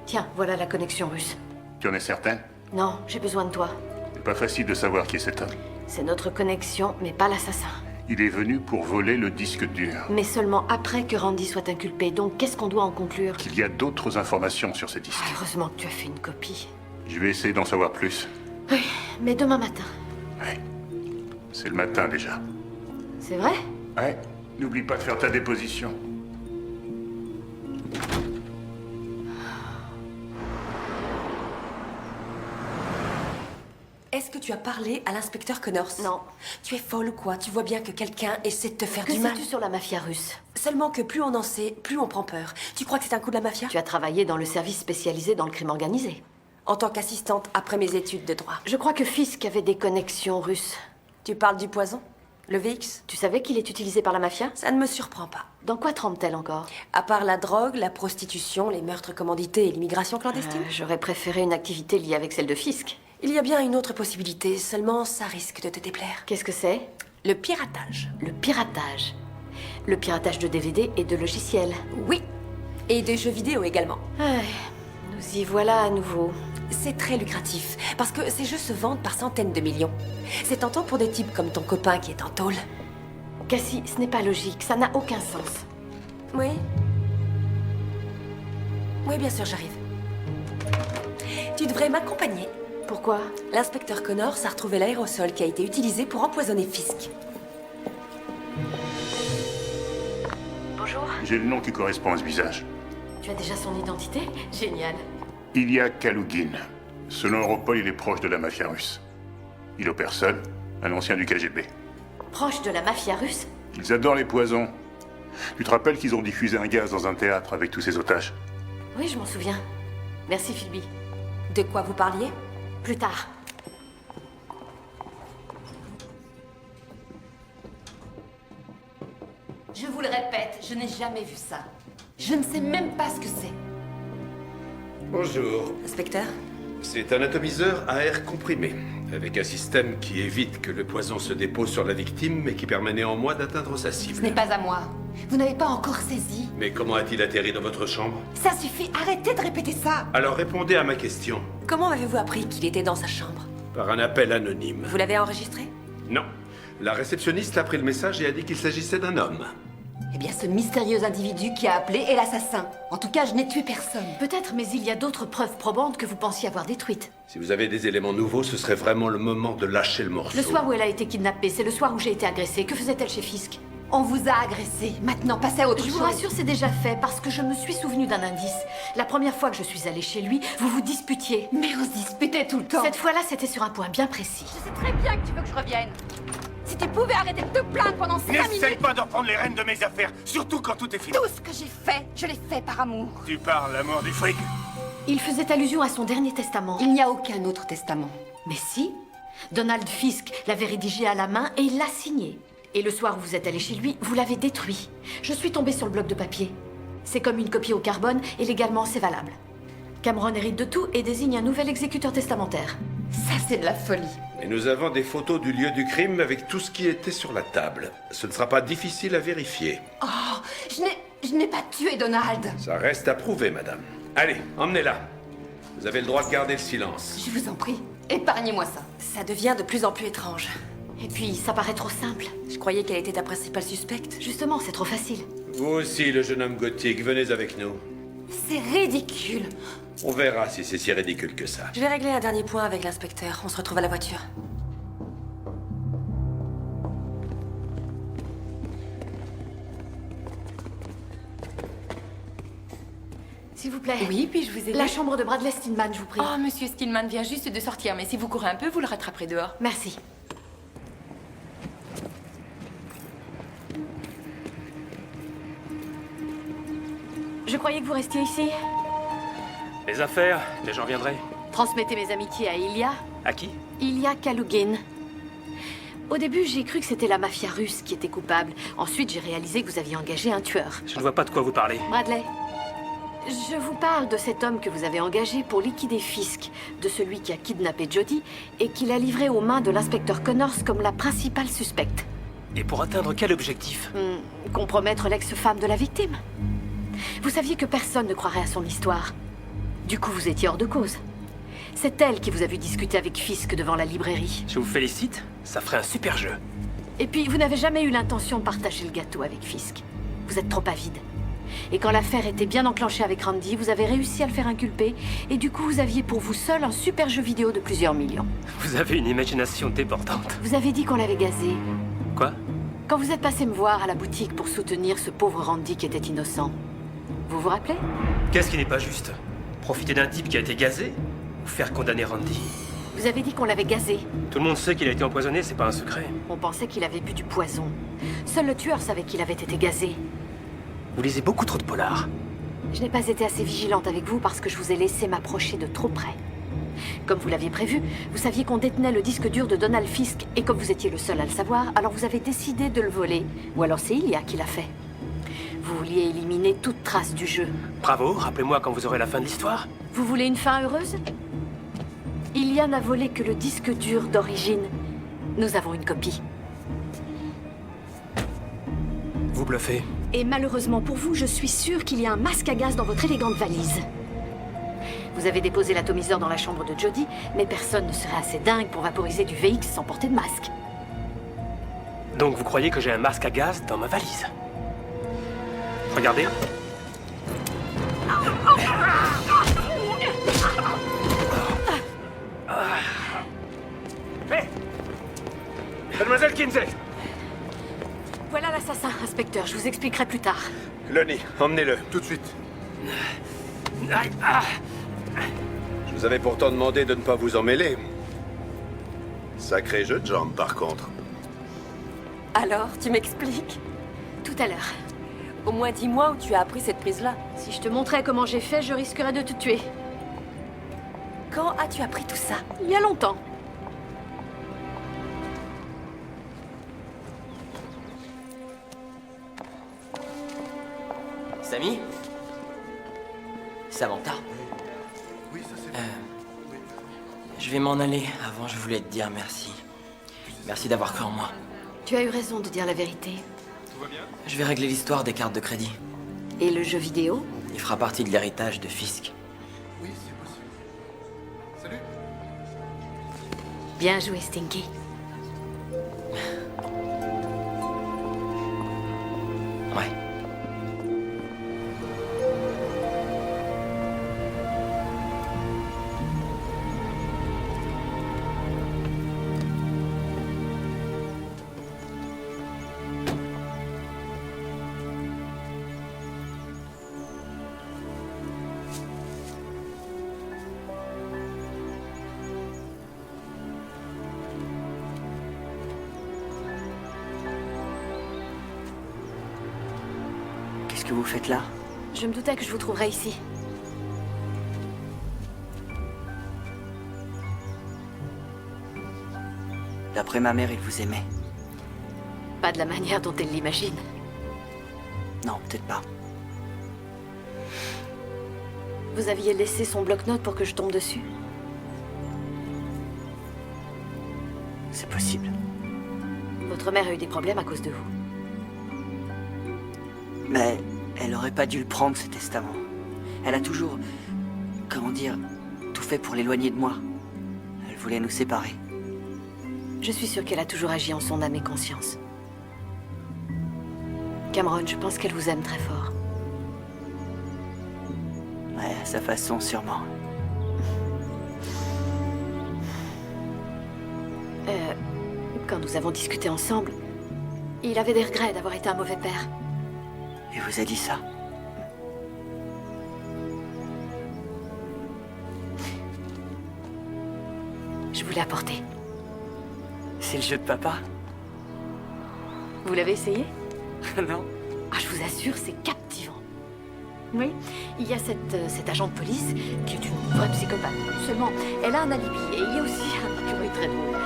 Tiens, voilà la connexion russe. Tu en es certaine? Non, j'ai besoin de toi. C'est pas facile de savoir qui est cet homme. C'est notre connexion, mais pas l'assassin. Il est venu pour voler le disque dur. Mais seulement après que Randy soit inculpé. Donc, qu'est-ce qu'on doit en conclure? Qu'il y a d'autres informations sur ces disques. Heureusement que tu as fait une copie. Je vais essayer d'en savoir plus. Oui, mais demain matin. Ouais. C'est le matin déjà. C'est vrai? Ouais. N'oublie pas de faire ta déposition. Est-ce que tu as parlé à l'inspecteur Connors? Non. Tu es folle ou quoi? Tu vois bien que quelqu'un essaie de te faire Que du mal. sais-tu sur la mafia russe? Seulement que plus on en sait, plus on prend peur. Tu crois que c'est un coup de la mafia? Tu as travaillé dans le service spécialisé dans le crime organisé. En tant qu'assistante après mes études de droit. Je crois que Fisk avait des connexions russes. Tu parles du poison? Le VX? Tu savais qu'il est utilisé par la mafia? Ça ne me surprend pas. Dans quoi trempe-t-elle encore? À part la drogue, la prostitution, les meurtres commandités et l'immigration clandestine? J'aurais préféré une activité liée avec celle de Fisk. Il y a bien une autre possibilité, seulement ça risque de te déplaire. Qu'est-ce que c'est? Le piratage. Le piratage? Le piratage de DVD et de logiciels? Oui. Et de jeux vidéo également. Nous y voilà à nouveau. C'est très lucratif, parce que ces jeux se vendent par centaines de millions. C'est tentant pour des types comme ton copain qui est en tôle. Cassie, ce n'est pas logique, ça n'a aucun sens. Oui. Oui, bien sûr, j'arrive. Tu devrais m'accompagner. Pourquoi? L'inspecteur Connors a retrouvé l'aérosol qui a été utilisé pour empoisonner Fisk. Bonjour. J'ai le nom qui correspond à ce visage. Tu as déjà son identité? Génial. Ilya Kalugin. Selon Europol, il est proche de la mafia russe. Il opère seul, un ancien du KGB. Proche de la mafia russe? Ils adorent les poisons. Tu te rappelles qu'ils ont diffusé un gaz dans un théâtre avec tous ces otages? Oui, je m'en souviens. Merci, Philby. De quoi vous parliez? Plus tard. Je vous le répète, je n'ai jamais vu ça. Je ne sais même pas ce que c'est. Bonjour. Inspecteur? C'est un atomiseur à air comprimé, avec un système qui évite que le poison se dépose sur la victime, mais qui permet néanmoins d'atteindre sa cible. Ce n'est pas à moi. Vous n'avez pas encore saisi. Mais comment a-t-il atterri dans votre chambre? Ça suffit, arrêtez de répéter ça. Alors répondez à ma question. Comment avez-vous appris qu'il était dans sa chambre? Par un appel anonyme. Vous l'avez enregistré? Non. La réceptionniste a pris le message et a dit qu'il s'agissait d'un homme. Eh bien, ce mystérieux individu qui a appelé est l'assassin. En tout cas, je n'ai tué personne. Peut-être, mais il y a d'autres preuves probantes que vous pensiez avoir détruites. Si vous avez des éléments nouveaux, ce serait vraiment le moment de lâcher le morceau. Le soir où elle a été kidnappée, c'est le soir où j'ai été agressée. Que faisait-elle chez Fisk? On vous a agressé. Maintenant, passez à autre chose. Je vous rassure, c'est déjà fait, parce que je me suis souvenu d'un indice. La première fois que je suis allée chez lui, vous vous disputiez. Mais on se disputait tout le temps. Cette fois-là, c'était sur un point bien précis. Je sais très bien que tu veux que je revienne. Si tu pouvais arrêter de te plaindre pendant 5 minutes... N'essaye pas de reprendre les rênes de mes affaires, surtout quand tout est fini. Tout ce que j'ai fait, je l'ai fait par amour. Tu parles, l'amour du fric. Il faisait allusion à son dernier testament. Il n'y a aucun autre testament. Mais si. Donald Fisk l'avait rédigé à la main et l'a signé. Et le soir où vous êtes allé chez lui, vous l'avez détruit. Je suis tombée sur le bloc de papier. C'est comme une copie au carbone et légalement c'est valable. Cameron hérite de tout et désigne un nouvel exécuteur testamentaire. Ça, c'est de la folie. Et nous avons des photos du lieu du crime avec tout ce qui était sur la table. Ce ne sera pas difficile à vérifier. Oh, je n'ai pas tué Donald. Ça reste à prouver, madame. Allez, emmenez-la. Vous avez le droit de garder le silence. Je vous en prie, épargnez-moi ça. Ça devient de plus en plus étrange. Et puis, ça paraît trop simple. Je croyais qu'elle était ta principale suspecte. Justement, c'est trop facile. Vous aussi, le jeune homme gothique, venez avec nous. C'est ridicule. On verra si c'est si ridicule que ça. Je vais régler un dernier point avec l'inspecteur. On se retrouve à la voiture. S'il vous plaît. Oui, puis-je vous aider? La chambre de Bradley Stillman, je vous prie. Oh, monsieur Stillman vient juste de sortir, mais si vous courez un peu, vous le rattraperez dehors. Merci. Je croyais que vous restiez ici. Les affaires, les gens viendraient. Transmettez mes amitiés à Ilya. À qui? Ilya Kalugin. Au début, j'ai cru que c'était la mafia russe qui était coupable. Ensuite, j'ai réalisé que vous aviez engagé un tueur. Je ne vois pas de quoi vous parlez. Bradley, je vous parle de cet homme que vous avez engagé pour liquider Fisk, de celui qui a kidnappé Jody et qui l'a livré aux mains de l'inspecteur Connors comme la principale suspecte. Et pour atteindre quel objectif? Compromettre l'ex-femme de la victime. Vous saviez que personne ne croirait à son histoire. Du coup, vous étiez hors de cause. C'est elle qui vous a vu discuter avec Fisk devant la librairie. Je vous félicite, ça ferait un super jeu. Et puis, vous n'avez jamais eu l'intention de partager le gâteau avec Fisk. Vous êtes trop avide. Et quand l'affaire était bien enclenchée avec Randy, vous avez réussi à le faire inculper, et du coup, vous aviez pour vous seul un super jeu vidéo de plusieurs millions. Vous avez une imagination débordante. Vous avez dit qu'on l'avait gazé. Quoi? Quand vous êtes passé me voir à la boutique pour soutenir ce pauvre Randy qui était innocent. Vous vous rappelez? Qu'est-ce qui n'est pas juste? Profiter d'un type qui a été gazé? Ou faire condamner Randy? Vous avez dit qu'on l'avait gazé. Tout le monde sait qu'il a été empoisonné, c'est pas un secret. On pensait qu'il avait bu du poison. Seul le tueur savait qu'il avait été gazé. Vous lisez beaucoup trop de polars. Je n'ai pas été assez vigilante avec vous parce que je vous ai laissé m'approcher de trop près. Comme vous l'aviez prévu, vous saviez qu'on détenait le disque dur de Donald Fisk, et comme vous étiez le seul à le savoir, alors vous avez décidé de le voler. Ou alors c'est Ilya qui l'a fait. Vous vouliez éliminer toute trace du jeu. Bravo, rappelez-moi quand vous aurez la fin de l'histoire. Vous voulez une fin heureuse? Ilya n'a volé que le disque dur d'origine. Nous avons une copie. Vous bluffez. Et malheureusement pour vous, je suis sûre qu'il y a un masque à gaz dans votre élégante valise. Vous avez déposé l'atomiseur dans la chambre de Jody, mais personne ne serait assez dingue pour vaporiser du VX sans porter de masque. Donc vous croyez que j'ai un masque à gaz dans ma valise? Regardez. Hé! Mademoiselle Kinsey! Voilà l'assassin, inspecteur. Je vous expliquerai plus tard. Lonnie, emmenez-le, tout de suite. Aïe, ah. Je vous avais pourtant demandé de ne pas vous en mêler. Sacré jeu de jambes, par contre. Alors, tu m'expliques? Tout à l'heure. Au moins dis-moi où tu as appris cette prise-là. Si je te montrais comment j'ai fait, je risquerais de te tuer. Quand as-tu appris tout ça? Il y a longtemps. Samy? Samantha? Oui, ça c'est... Je vais m'en aller. Avant, je voulais te dire merci. Merci d'avoir cru en moi. Tu as eu raison de dire la vérité. Je vais régler l'histoire des cartes de crédit. Et le jeu vidéo? Il fera partie de l'héritage de Fisk. Oui, c'est possible. Salut. Bien joué, Stinky. Ouais. Qu'est-ce que vous faites là? Je me doutais que je vous trouverais ici. D'après ma mère, il vous aimait. Pas de la manière dont elle l'imagine. Non, peut-être pas. Vous aviez laissé son bloc-notes pour que je tombe dessus? C'est possible. Votre mère a eu des problèmes à cause de vous. Mais elle aurait pas dû le prendre, ce testament. Elle a toujours, comment dire, tout fait pour l'éloigner de moi. Elle voulait nous séparer. Je suis sûre qu'elle a toujours agi en son âme et conscience. Cameron, je pense qu'elle vous aime très fort. Ouais, à sa façon, sûrement. Quand nous avons discuté ensemble, il avait des regrets d'avoir été un mauvais père. Il vous a dit ça? Je vous l'ai apporté. C'est le jeu de papa? Vous l'avez essayé? Non. Ah, je vous assure, c'est captivant. Oui, il y a cette agent de police qui est une vraie psychopathe. Seulement, elle a un alibi et il y a aussi un truc très drôle.